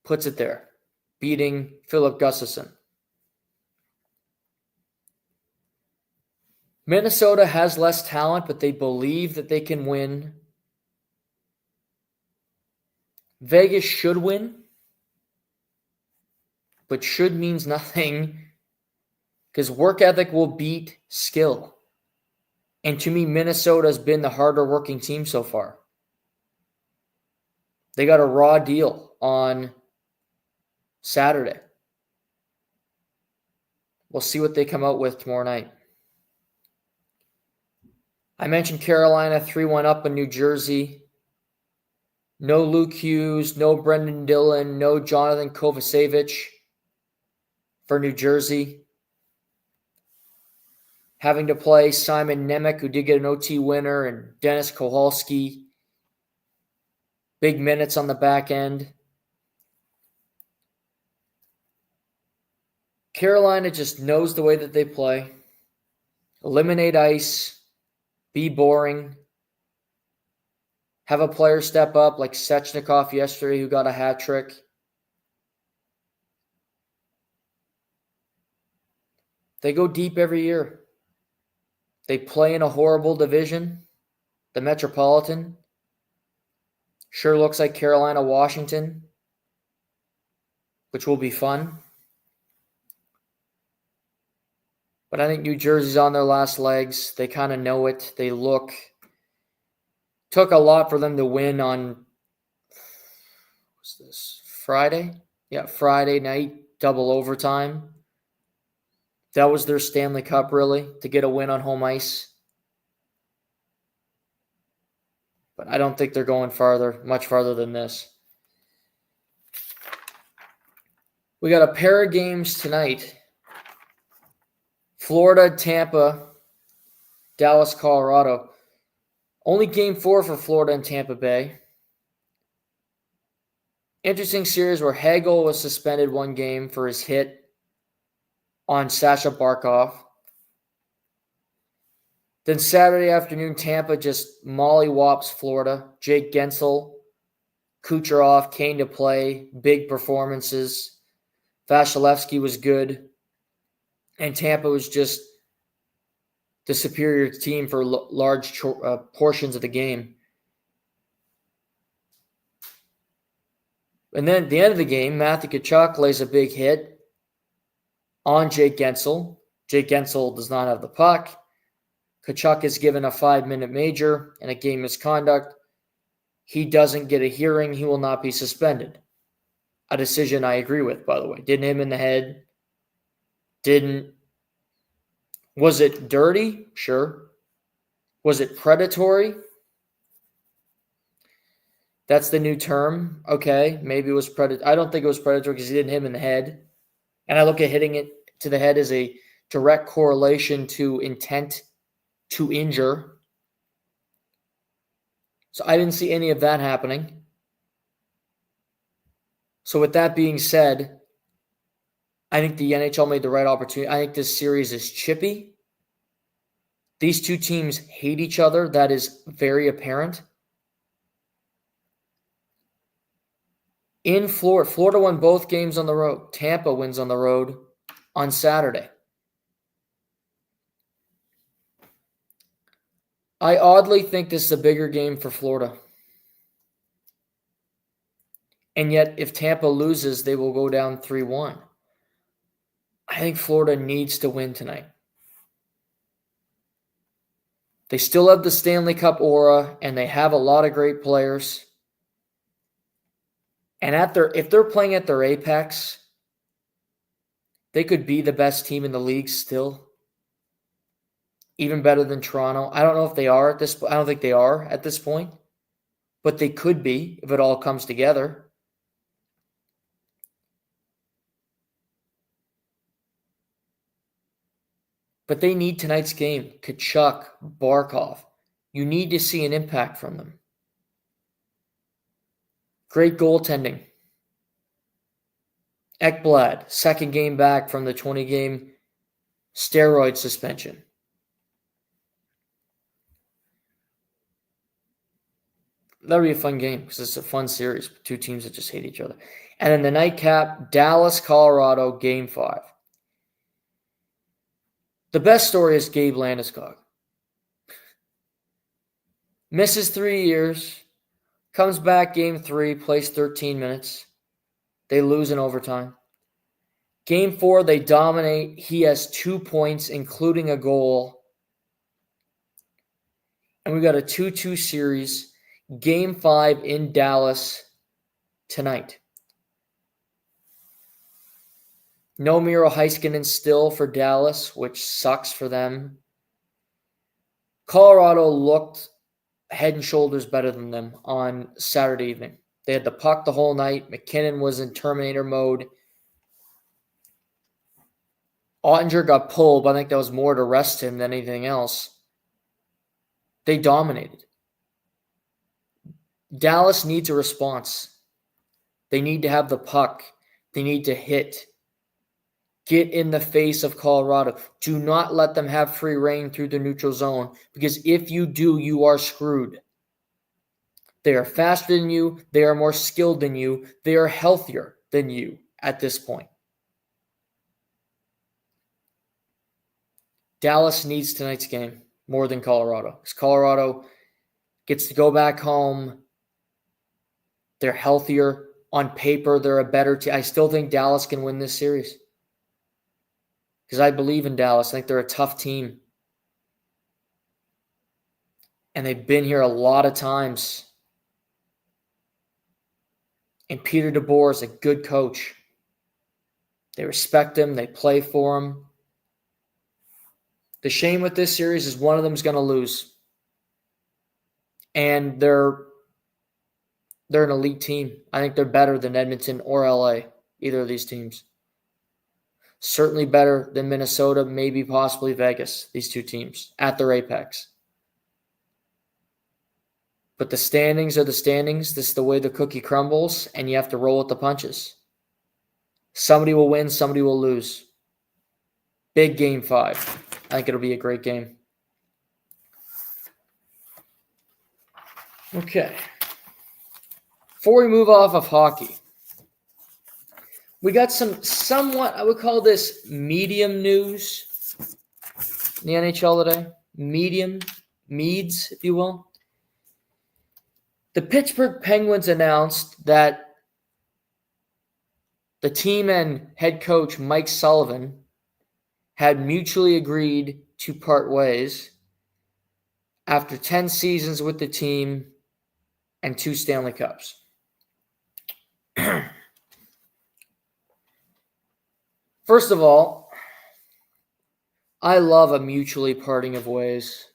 puts it there, beating Philip Gustafsson. Minnesota has less talent, but they believe that they can win. Vegas should win, but should means nothing because work ethic will beat skill. And to me, Minnesota has been the harder working team so far. They got a raw deal on Saturday. We'll see what they come out with tomorrow night. I mentioned Carolina 3-1 up in New Jersey. No Luke Hughes, no Brendan Dillon, no Jonathan Kovacevic for New Jersey. Having to play Simon Nemec, who did get an OT winner, and Dennis Kowalski. Big minutes on the back end. Carolina just knows the way that they play. Eliminate ice. Be boring. Have a player step up like Svechnikov yesterday who got a hat trick. They go deep every year. They play in a horrible division, the Metropolitan. Sure looks like Carolina, Washington, which will be fun. But I think New Jersey's on their last legs. They kind of know it. They look. Took a lot for them to win on, what's this, Friday? Yeah, Friday night, double overtime. That was their Stanley Cup, really, to get a win on home ice. But I don't think they're going much farther than this. We got a pair of games tonight. Florida, Tampa, Dallas, Colorado. Only Game 4 for Florida and Tampa Bay. Interesting series where Hagel was suspended one game for his hit on Sasha Barkov. Then Saturday afternoon, Tampa just mollywops Florida. Jake Gensel, Kucherov came to play. Big performances. Vasilevsky was good. And Tampa was just the superior team for large portions of the game. And then at the end of the game, Matthew Tkachuk lays a big hit on Jake Guentzel. Jake Guentzel does not have the puck. Tkachuk is given a 5-minute major and a game misconduct. He doesn't get a hearing. He will not be suspended. A decision I agree with, by the way. Didn't hit him in the head. Was it dirty? Sure. Was it predatory? That's the new term. Okay, maybe it was predatory. I don't think it was predatory because he didn't hit him in the head. And I look at hitting it to the head as a direct correlation to intent to injure. So I didn't see any of that happening. So with that being said, I think the NHL made the right opportunity. I think this series is chippy. These two teams hate each other. That is very apparent. In Florida, Florida won both games on the road. Tampa wins on the road on Saturday. I oddly think this is a bigger game for Florida. And yet, if Tampa loses, they will go down 3-1. I think Florida needs to win tonight. They still have the Stanley Cup aura, and they have a lot of great players. And if they're playing at their apex, they could be the best team in the league still. Even better than Toronto. I don't know if they are at this point. I don't think they are at this point. But they could be if it all comes together. But they need tonight's game. Tkachuk, Barkov. You need to see an impact from them. Great goaltending. Ekblad, second game back from the 20-game steroid suspension. That'll be a fun game because it's a fun series. Two teams that just hate each other. And then the nightcap, Dallas, Colorado, Game 5. The best story is Gabe Landeskog. Misses 3 years, comes back Game 3, plays 13 minutes. They lose in overtime. Game 4, they dominate. He has 2 points, including a goal. And we got a 2-2 series. Game 5 in Dallas tonight. No Miro Heiskanen still for Dallas, which sucks for them. Colorado looked head and shoulders better than them on Saturday evening. They had the puck the whole night. McKinnon was in Terminator mode. Ottinger got pulled, but I think that was more to rest him than anything else. They dominated. Dallas needs a response. They need to have the puck. They need to hit. Get in the face of Colorado. Do not let them have free reign through the neutral zone, because if you do, you are screwed. They are faster than you. They are more skilled than you. They are healthier than you at this point. Dallas needs tonight's game more than Colorado, because Colorado gets to go back home. They're healthier. On paper, they're a better team. I still think Dallas can win this series, because I believe in Dallas. I think they're a tough team. And they've been here a lot of times. And Peter DeBoer is a good coach. They respect him. They play for him. The shame with this series is one of them is going to lose. And they're an elite team. I think they're better than Edmonton or LA, either of these teams. Certainly better than Minnesota, maybe possibly Vegas, these two teams, at their apex. But the standings are the standings. This is the way the cookie crumbles, and you have to roll with the punches. Somebody will win, somebody will lose. Big Game 5. I think it'll be a great game. Okay. Before we move off of hockey, we got some somewhat, I would call this medium news in the NHL today. Medium, Meads, if you will. The Pittsburgh Penguins announced that The team and head coach Mike Sullivan had mutually agreed to part ways after 10 seasons with the team and 2 Stanley Cups. First of all, I love a mutually parting of ways.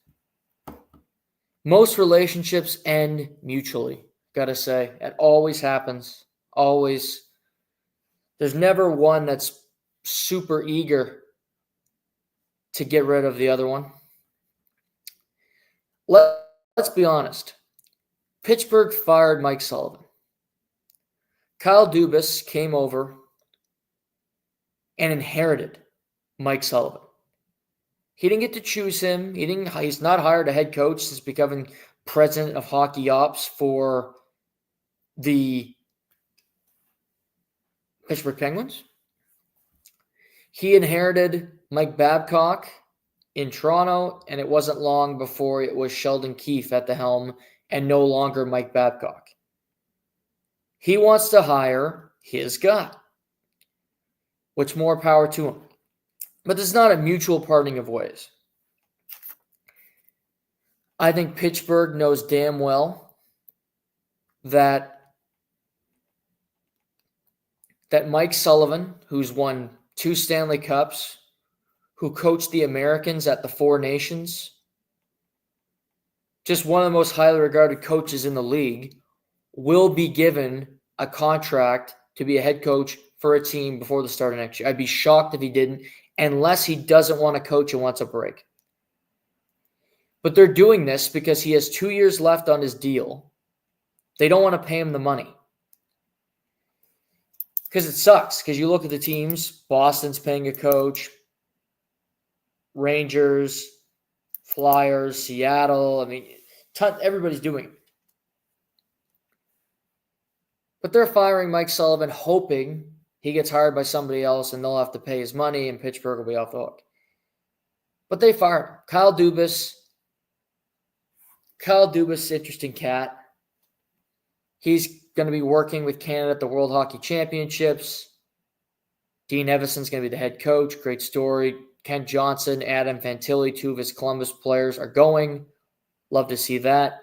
Most relationships end mutually, gotta say. It always happens. Always. There's never one that's super eager to get rid of the other one. Let's be honest. Pittsburgh fired Mike Sullivan. Kyle Dubas came over and inherited Mike Sullivan. He didn't get to choose him. He's not hired a head coach since becoming president of hockey ops for the Pittsburgh Penguins. He inherited Mike Babcock in Toronto, and it wasn't long before it was Sheldon Keefe at the helm and no longer Mike Babcock. He wants to hire his guy, which more power to him. But this is not a mutual parting of ways. I think Pittsburgh knows damn well that Mike Sullivan, who's won 2 Stanley Cups, who coached the Americans at the Four Nations, just one of the most highly regarded coaches in the league, will be given a contract to be a head coach for a team before the start of next year. I'd be shocked if he didn't, unless he doesn't want to coach and wants a break. But they're doing this because he has 2 years left on his deal. They don't want to pay him the money. Because it sucks. Because you look at the teams, Boston's paying a coach, Rangers, Flyers, Seattle. I mean, everybody's doing it. But they're firing Mike Sullivan, hoping he gets hired by somebody else and they'll have to pay his money and Pittsburgh will be off the hook. But they fired him. Kyle Dubas, interesting cat. He's going to be working with Canada at the World Hockey Championships. Dean Evason's going to be the head coach. Great story. Kent Johnson, Adam Fantilli, 2 of his Columbus players are going. Love to see that.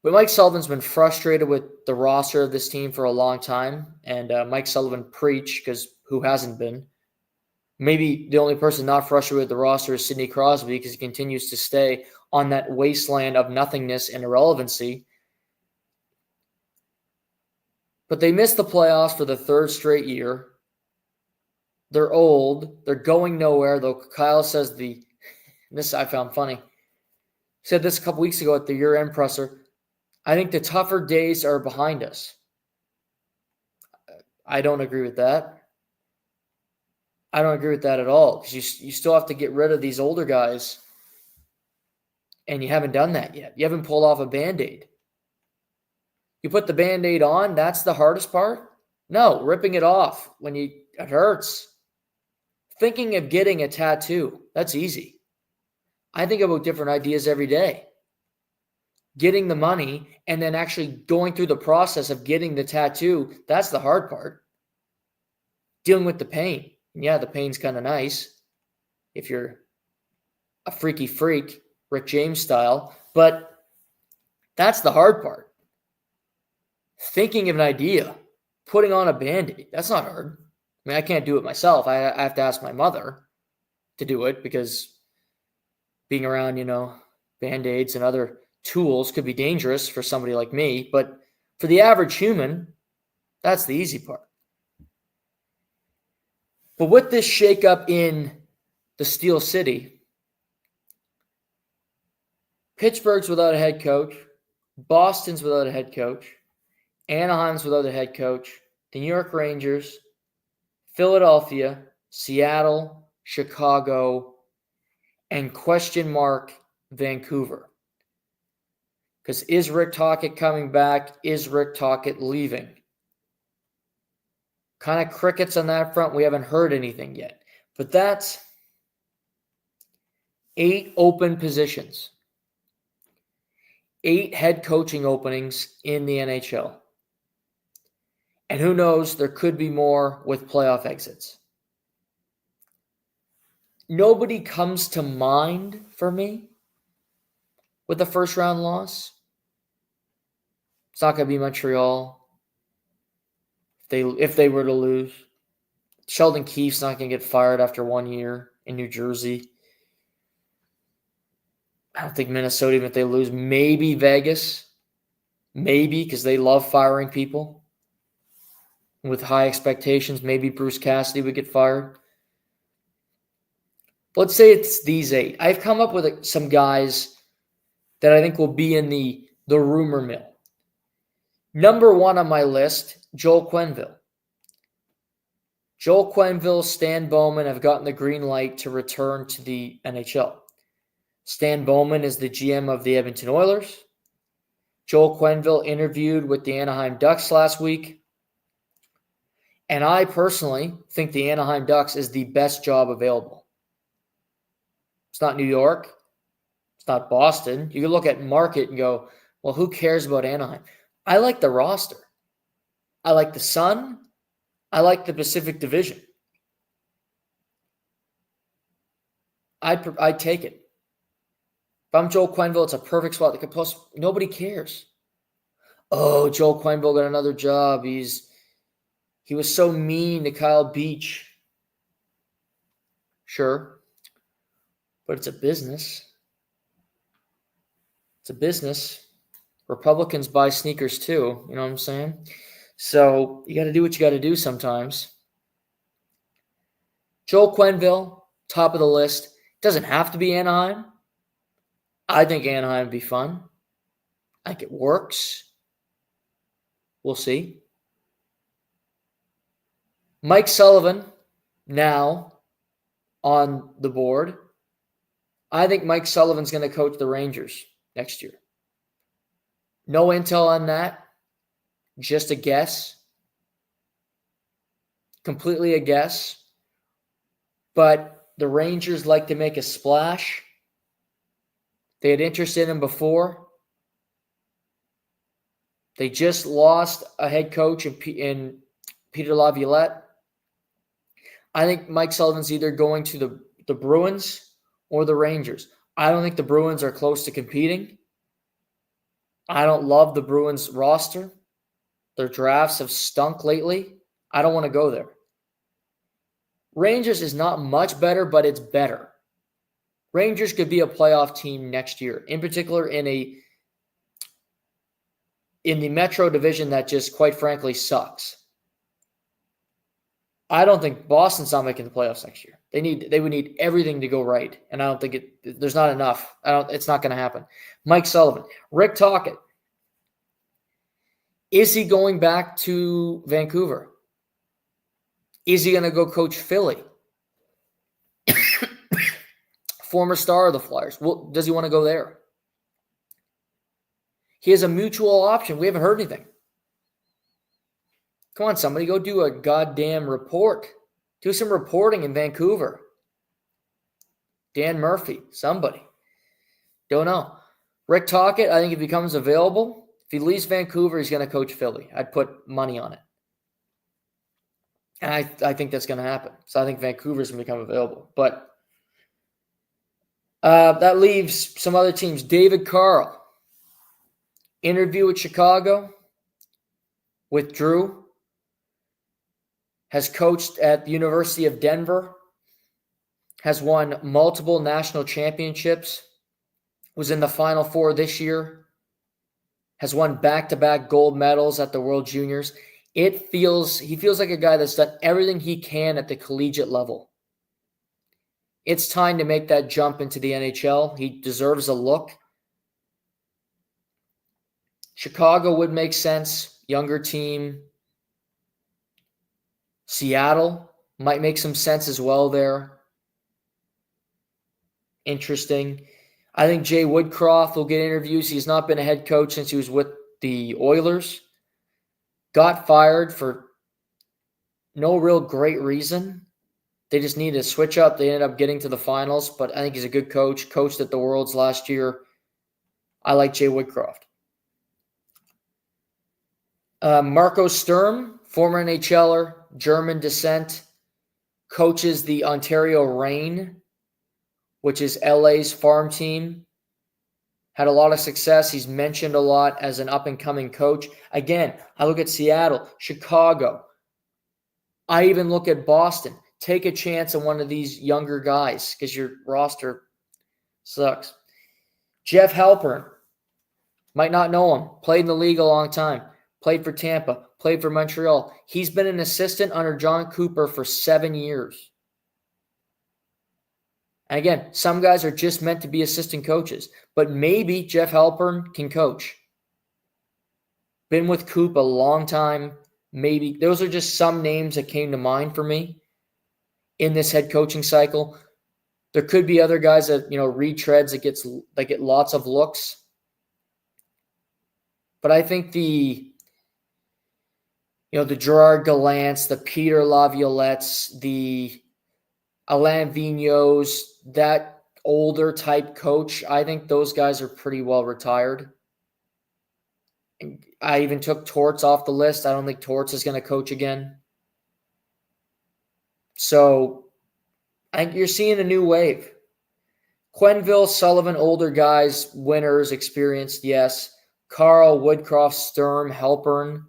But Mike Sullivan's been frustrated with the roster of this team for a long time. And Mike Sullivan preached, because who hasn't been? Maybe the only person not frustrated with the roster is Sidney Crosby, because he continues to stay on that wasteland of nothingness and irrelevancy. But they missed the playoffs for the 3rd straight year. They're old. They're going nowhere, though Kyle says this I found funny. He said this a couple weeks ago at the year-end presser. I think the tougher days are behind us. I don't agree with that. I don't agree with that at all, because you still have to get rid of these older guys, and you haven't done that yet. You haven't pulled off a Band-Aid. You put the Band-Aid on, that's the hardest part? No, ripping it off when it hurts. Thinking of getting a tattoo, that's easy. I think about different ideas every day. Getting the money and then actually going through the process of getting the tattoo, that's the hard part. Dealing with the pain. Yeah, the pain's kind of nice if you're a freaky freak, Rick James style, but that's the hard part. Thinking of an idea, putting on a Band-Aid, that's not hard. I mean, I can't do it myself. I have to ask my mother to do it, because being around, Band-Aids and other tools could be dangerous for somebody like me. But for the average human, that's the easy part. But with this shakeup in the Steel City, Pittsburgh's without a head coach, Boston's without a head coach, Anaheim's without a head coach, the New York Rangers, Philadelphia, Seattle, Chicago, and question mark Vancouver. Because is Rick Tocchet coming back? Is Rick Tocchet leaving? Kind of crickets on that front. We haven't heard anything yet. But that's 8 open positions. 8 head coaching openings in the NHL. And who knows, there could be more with playoff exits. Nobody comes to mind for me with a first-round loss. It's not going to be Montreal if they were to lose. Sheldon Keefe's not going to get fired after 1 year in New Jersey. I don't think Minnesota, even if they lose, maybe Vegas. Maybe, because they love firing people with high expectations. Maybe Bruce Cassidy would get fired. But let's say it's these 8. I've come up with some guys that I think will be in the rumor mill. Number 1 on my list, Joel Quenneville. Joel Quenneville, Stan Bowman have gotten the green light to return to the NHL. Stan Bowman is the GM of the Edmonton Oilers. Joel Quenneville interviewed with the Anaheim Ducks last week. And I personally think the Anaheim Ducks is the best job available. It's not New York. It's not Boston. You can look at market and go, well, who cares about Anaheim? I like the roster. I like the Sun. I like the Pacific Division. I'd take it. If I'm Joel Quenneville, it's a perfect spot. Plus, nobody cares. Oh, Joel Quenneville got another job. He was so mean to Kyle Beach. Sure. But it's a business. It's a business. Republicans buy sneakers too. You know what I'm saying? So you got to do what you got to do sometimes. Joel Quenneville, top of the list. Doesn't have to be Anaheim. I think Anaheim would be fun. I think it works. We'll see. Mike Sullivan, now on the board. I think Mike Sullivan's going to coach the Rangers next year. No intel on that. Just a guess. Completely a guess. But the Rangers like to make a splash. They had interest in him before. They just lost a head coach in Peter Laviolette. I think Mike Sullivan's either going to the Bruins or the Rangers. I don't think the Bruins are close to competing. I don't love the Bruins roster. Their drafts have stunk lately. I don't want to go there. Rangers is not much better, but it's better. Rangers could be a playoff team next year, in particular in the Metro division that just, quite frankly, sucks. I don't think Boston's not making the playoffs next year. They would need everything to go right, and I don't think there's not enough. It's not going to happen. Mike Sullivan, Rick Tocchet. Is he going back to Vancouver? Is he going to go coach Philly? Former star of the Flyers. Well, does he want to go there? He has a mutual option. We haven't heard anything. Come on, somebody, go do a goddamn report. Do some reporting in Vancouver. Dan Murphy, somebody. Don't know. Rick Tocchet, I think if he becomes available, if he leaves Vancouver, he's going to coach Philly. I'd put money on it. And I think that's going to happen. So I think Vancouver's going to become available. But that leaves some other teams. David Carl. Interview with Chicago. Withdrew. Has coached at the University of Denver. Has won multiple national championships. Was in the Final Four this year. Has won back-to-back gold medals at the World Juniors. He feels like a guy that's done everything he can at the collegiate level. It's time to make that jump into the NHL. He deserves a look. Chicago would make sense. Younger team. Seattle might make some sense as well there. Interesting. I think Jay Woodcroft will get interviews. He's not been a head coach since he was with the Oilers. Got fired for no real great reason. They just needed to switch up. They ended up getting to the finals, but I think he's a good coach. Coached at the Worlds last year. I like Jay Woodcroft. Marco Sturm, former NHLer, German descent, coaches the Ontario Reign, which is LA's farm team. Had a lot of success. He's mentioned a lot as an up-and-coming coach. Again, I look at Seattle, Chicago. I even look at Boston. Take a chance on one of these younger guys because your roster sucks. Jeff Halpern. Might not know him. Played in the league a long time. Played for Tampa. Played for Montreal. He's been an assistant under John Cooper for 7 years. And again, some guys are just meant to be assistant coaches. But maybe Jeff Halpern can coach. Been with Coop a long time. Maybe. Those are just some names that came to mind for me in this head coaching cycle. There could be other guys that, retreads that get lots of looks. But I think the Gerard Gallants, the Peter Laviolettes, the Alain Vigneaults, that older type coach, I think those guys are pretty well retired. And I even took Torts off the list. I don't think Torts is going to coach again. So I think you're seeing a new wave. Quenneville, Sullivan, older guys, winners, experienced, yes. Carl, Woodcroft, Sturm, Halpern,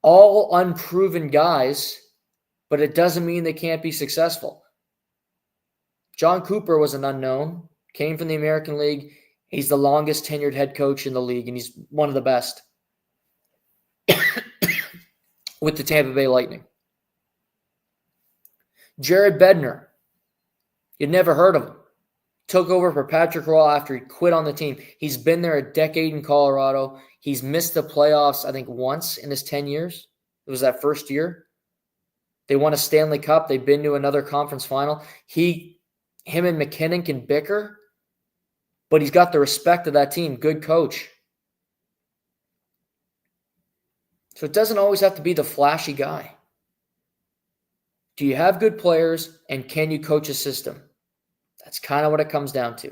all unproven guys, but it doesn't mean they can't be successful. John Cooper was an unknown, came from the American League. He's the longest tenured head coach in the league, and he's one of the best with the Tampa Bay Lightning. Jared Bednar, you'd never heard of him. Took over for Patrick Roy after he quit on the team. He's been there a decade in Colorado. He's missed the playoffs, I think, once in his 10 years. It was that first year. They won a Stanley Cup. They've been to another conference final. Him and McKinnon can bicker, but he's got the respect of that team. Good coach. So it doesn't always have to be the flashy guy. Do you have good players, and can you coach a system? That's kind of what it comes down to.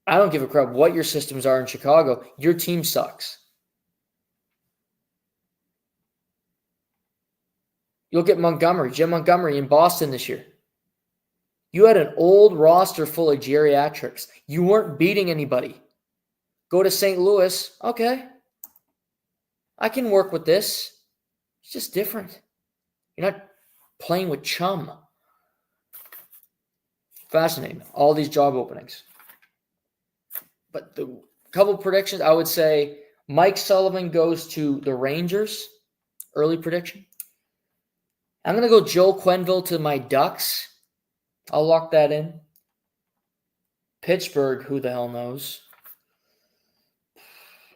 I don't give a crap what your systems are in Chicago. Your team sucks. You'll get Jim Montgomery in Boston this year. You had an old roster full of geriatrics. You weren't beating anybody. Go to St. Louis. Okay. I can work with this. It's just different. You're not playing with chum. Fascinating. All these job openings. But the couple predictions, I would say Mike Sullivan goes to the Rangers. Early prediction. I'm going to go Joe Quenneville to my Ducks. I'll lock that in. Pittsburgh, who the hell knows?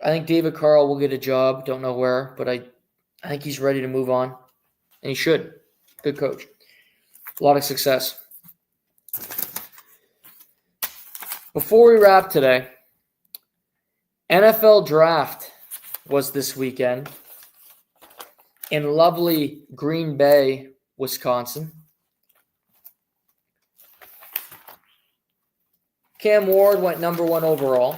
I think David Carl will get a job. Don't know where, but I think he's ready to move on. And he should. Good coach. A lot of success. Before we wrap today, NFL Draft was this weekend in lovely Green Bay, Wisconsin. Cam Ward went number 1 overall.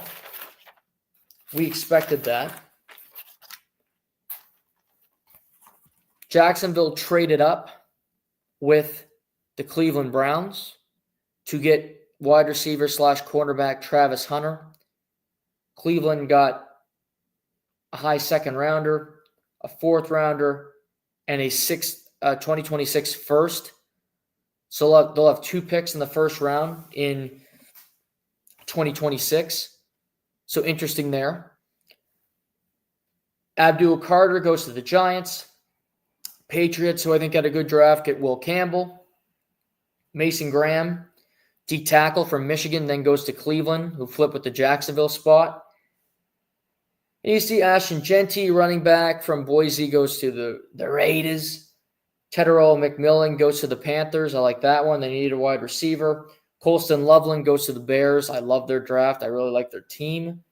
We expected that. Jacksonville traded up with the Cleveland Browns to get wide receiver / cornerback Travis Hunter. Cleveland got a high second rounder, a fourth rounder, and a 2026 first. So they'll have 2 picks in the first round in 2026. So interesting there. Abdul Carter goes to the Giants. Patriots, who I think had a good draft, get Will Campbell. Mason Graham, D tackle from Michigan, then goes to Cleveland, who flipped with the Jacksonville spot. And you see Ashton Genty, running back from Boise, goes to the Raiders. Tedero McMillan goes to the Panthers. I like that one. They needed a wide receiver. Colston Loveland goes to the Bears. I love their draft. I really like their team.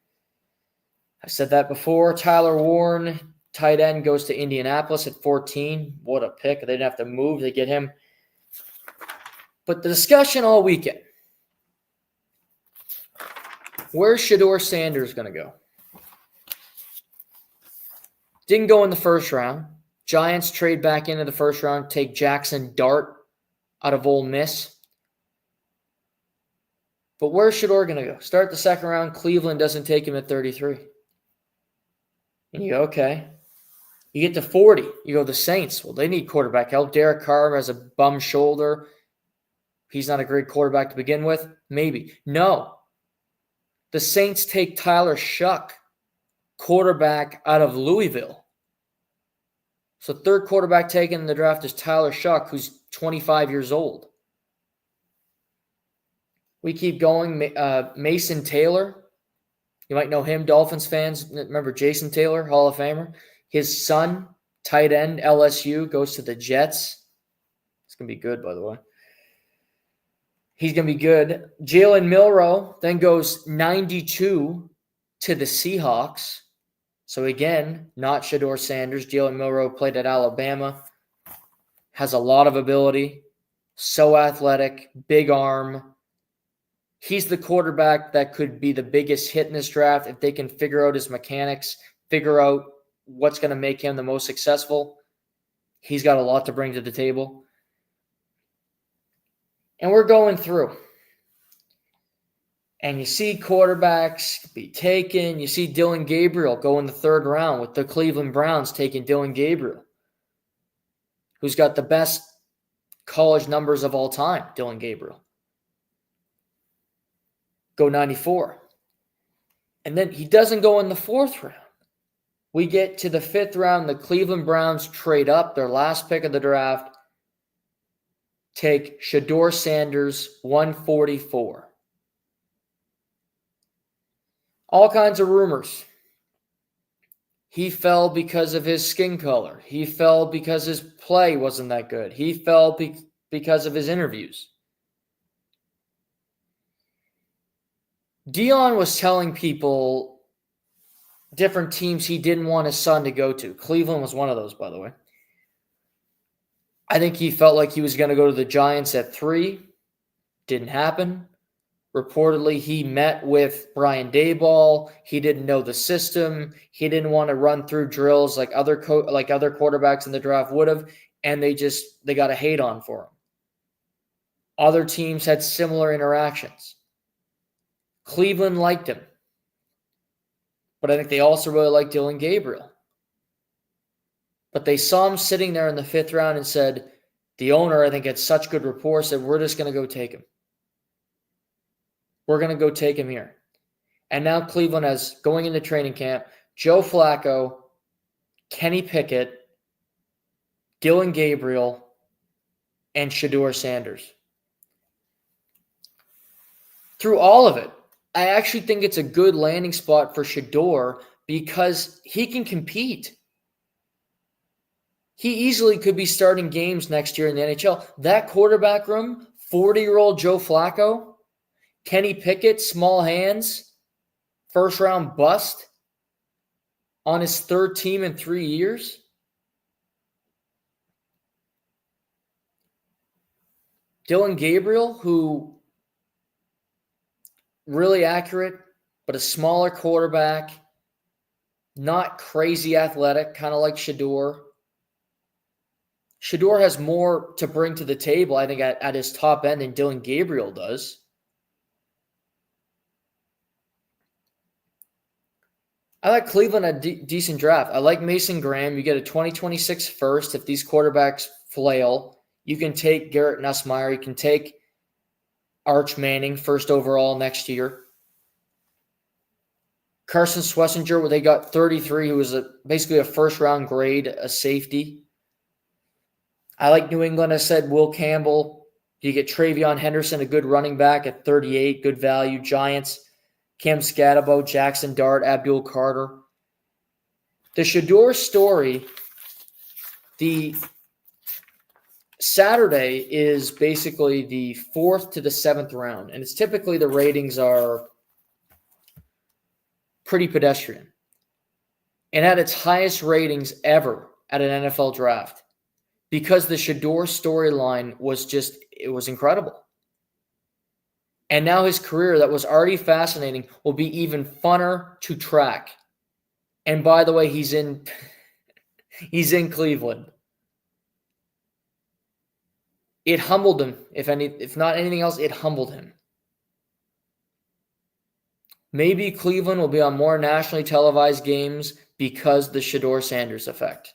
I said that before. Tyler Warren, tight end, goes to Indianapolis at 14. What a pick. They didn't have to move to get him. But the discussion all weekend, where's Shadeur Sanders going to go? Didn't go in the first round. Giants trade back into the first round, take Jackson Dart out of Ole Miss. But where's Shadeur going to go? Start the second round. Cleveland doesn't take him at 33. And you go, okay. You get to 40. You go, the Saints. Well, they need quarterback help. Derek Carr has a bum shoulder. He's not a great quarterback to begin with. Maybe. No. The Saints take Tyler Shuck, quarterback out of Louisville. So third quarterback taken in the draft is Tyler Shuck, who's 25 years old. We keep going. Mason Taylor. You might know him, Dolphins fans. Remember Jason Taylor, Hall of Famer? His son, tight end, LSU, goes to the Jets. It's going to be good, by the way. He's going to be good. Jalen Milroe then goes 92 to the Seahawks. So again, not Shadeur Sanders. Jalen Milroe played at Alabama. Has a lot of ability. So athletic. Big arm. He's the quarterback that could be the biggest hit in this draft if they can figure out his mechanics, figure out what's going to make him the most successful. He's got a lot to bring to the table. And we're going through. And you see quarterbacks be taken. You see Dylan Gabriel go in the third round with the Cleveland Browns taking Dylan Gabriel, who's got the best college numbers of all time, Dylan Gabriel. Go 94. And then he doesn't go in the fourth round. We get to the fifth round. The Cleveland Browns trade up, their last pick of the draft, take Shadeur Sanders, 144. All kinds of rumors. He fell because of his skin color. He fell because his play wasn't that good. He fell because of his interviews. Dion was telling people different teams he didn't want his son to go to. Cleveland was one of those, by the way. I think he felt like he was going to go to the Giants at 3. Didn't happen. Reportedly, he met with Brian Daboll. He didn't know the system. He didn't want to run through drills like other quarterbacks in the draft would have, and they got a hate on for him. Other teams had similar interactions. Cleveland liked him. But I think they also really liked Dylan Gabriel. But they saw him sitting there in the fifth round and said, the owner, I think, had such good rapport, said, we're just going to go take him. We're going to go take him here. And now Cleveland has, going into training camp, Joe Flacco, Kenny Pickett, Dylan Gabriel, and Shadeur Sanders. Through all of it, I actually think it's a good landing spot for Shadeur because he can compete. He easily could be starting games next year in the NHL. That quarterback room, 40-year-old Joe Flacco, Kenny Pickett, small hands, first-round bust on his third team in 3 years. Dylan Gabriel, who really accurate, but a smaller quarterback, not crazy athletic, kind of like Shadeur. Shadeur has more to bring to the table, I think, at his top end than Dylan Gabriel does. I like Cleveland a decent draft. I like Mason Graham. You get a 2026 first. If these quarterbacks flail, you can take Garrett Nussmeier. You can take Arch Manning, first overall next year. Carson Schlesinger, where they got 33, who was basically a first-round grade, a safety. I like New England. I said Will Campbell. You get Travion Henderson, a good running back at 38, good value. Giants, Cam Scatabo, Jackson Dart, Abdul Carter. The Shadeur story, the Saturday is basically the 4th to the 7th round, and it's typically the ratings are pretty pedestrian. And at its highest ratings ever at an NFL draft because the Shadeur storyline was incredible. And now his career that was already fascinating will be even funner to track. And by the way, he's in He's in Cleveland. It humbled him. If not anything else, it humbled him. Maybe Cleveland will be on more nationally televised games because the Shadeur Sanders effect.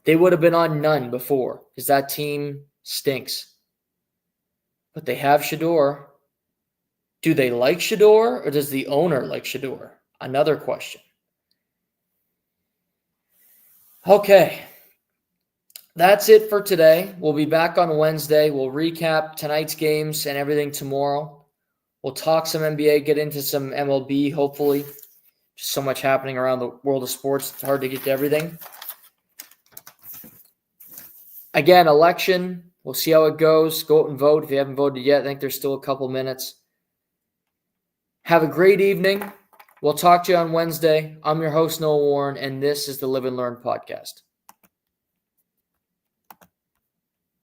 They would have been on none before because that team stinks. But they have Shadeur. Do they like Shadeur or does the owner like Shadeur? Another question. Okay. That's it for today. We'll be back on Wednesday. We'll recap tonight's games and everything tomorrow. We'll talk some NBA, get into some MLB, hopefully. Just so much happening around the world of sports. It's hard to get to everything. Again, election. We'll see how it goes. Go out and vote if you haven't voted yet. I think there's still a couple minutes. Have a great evening. We'll talk to you on Wednesday. I'm your host, Noah Warren, and this is the Live and Learn podcast.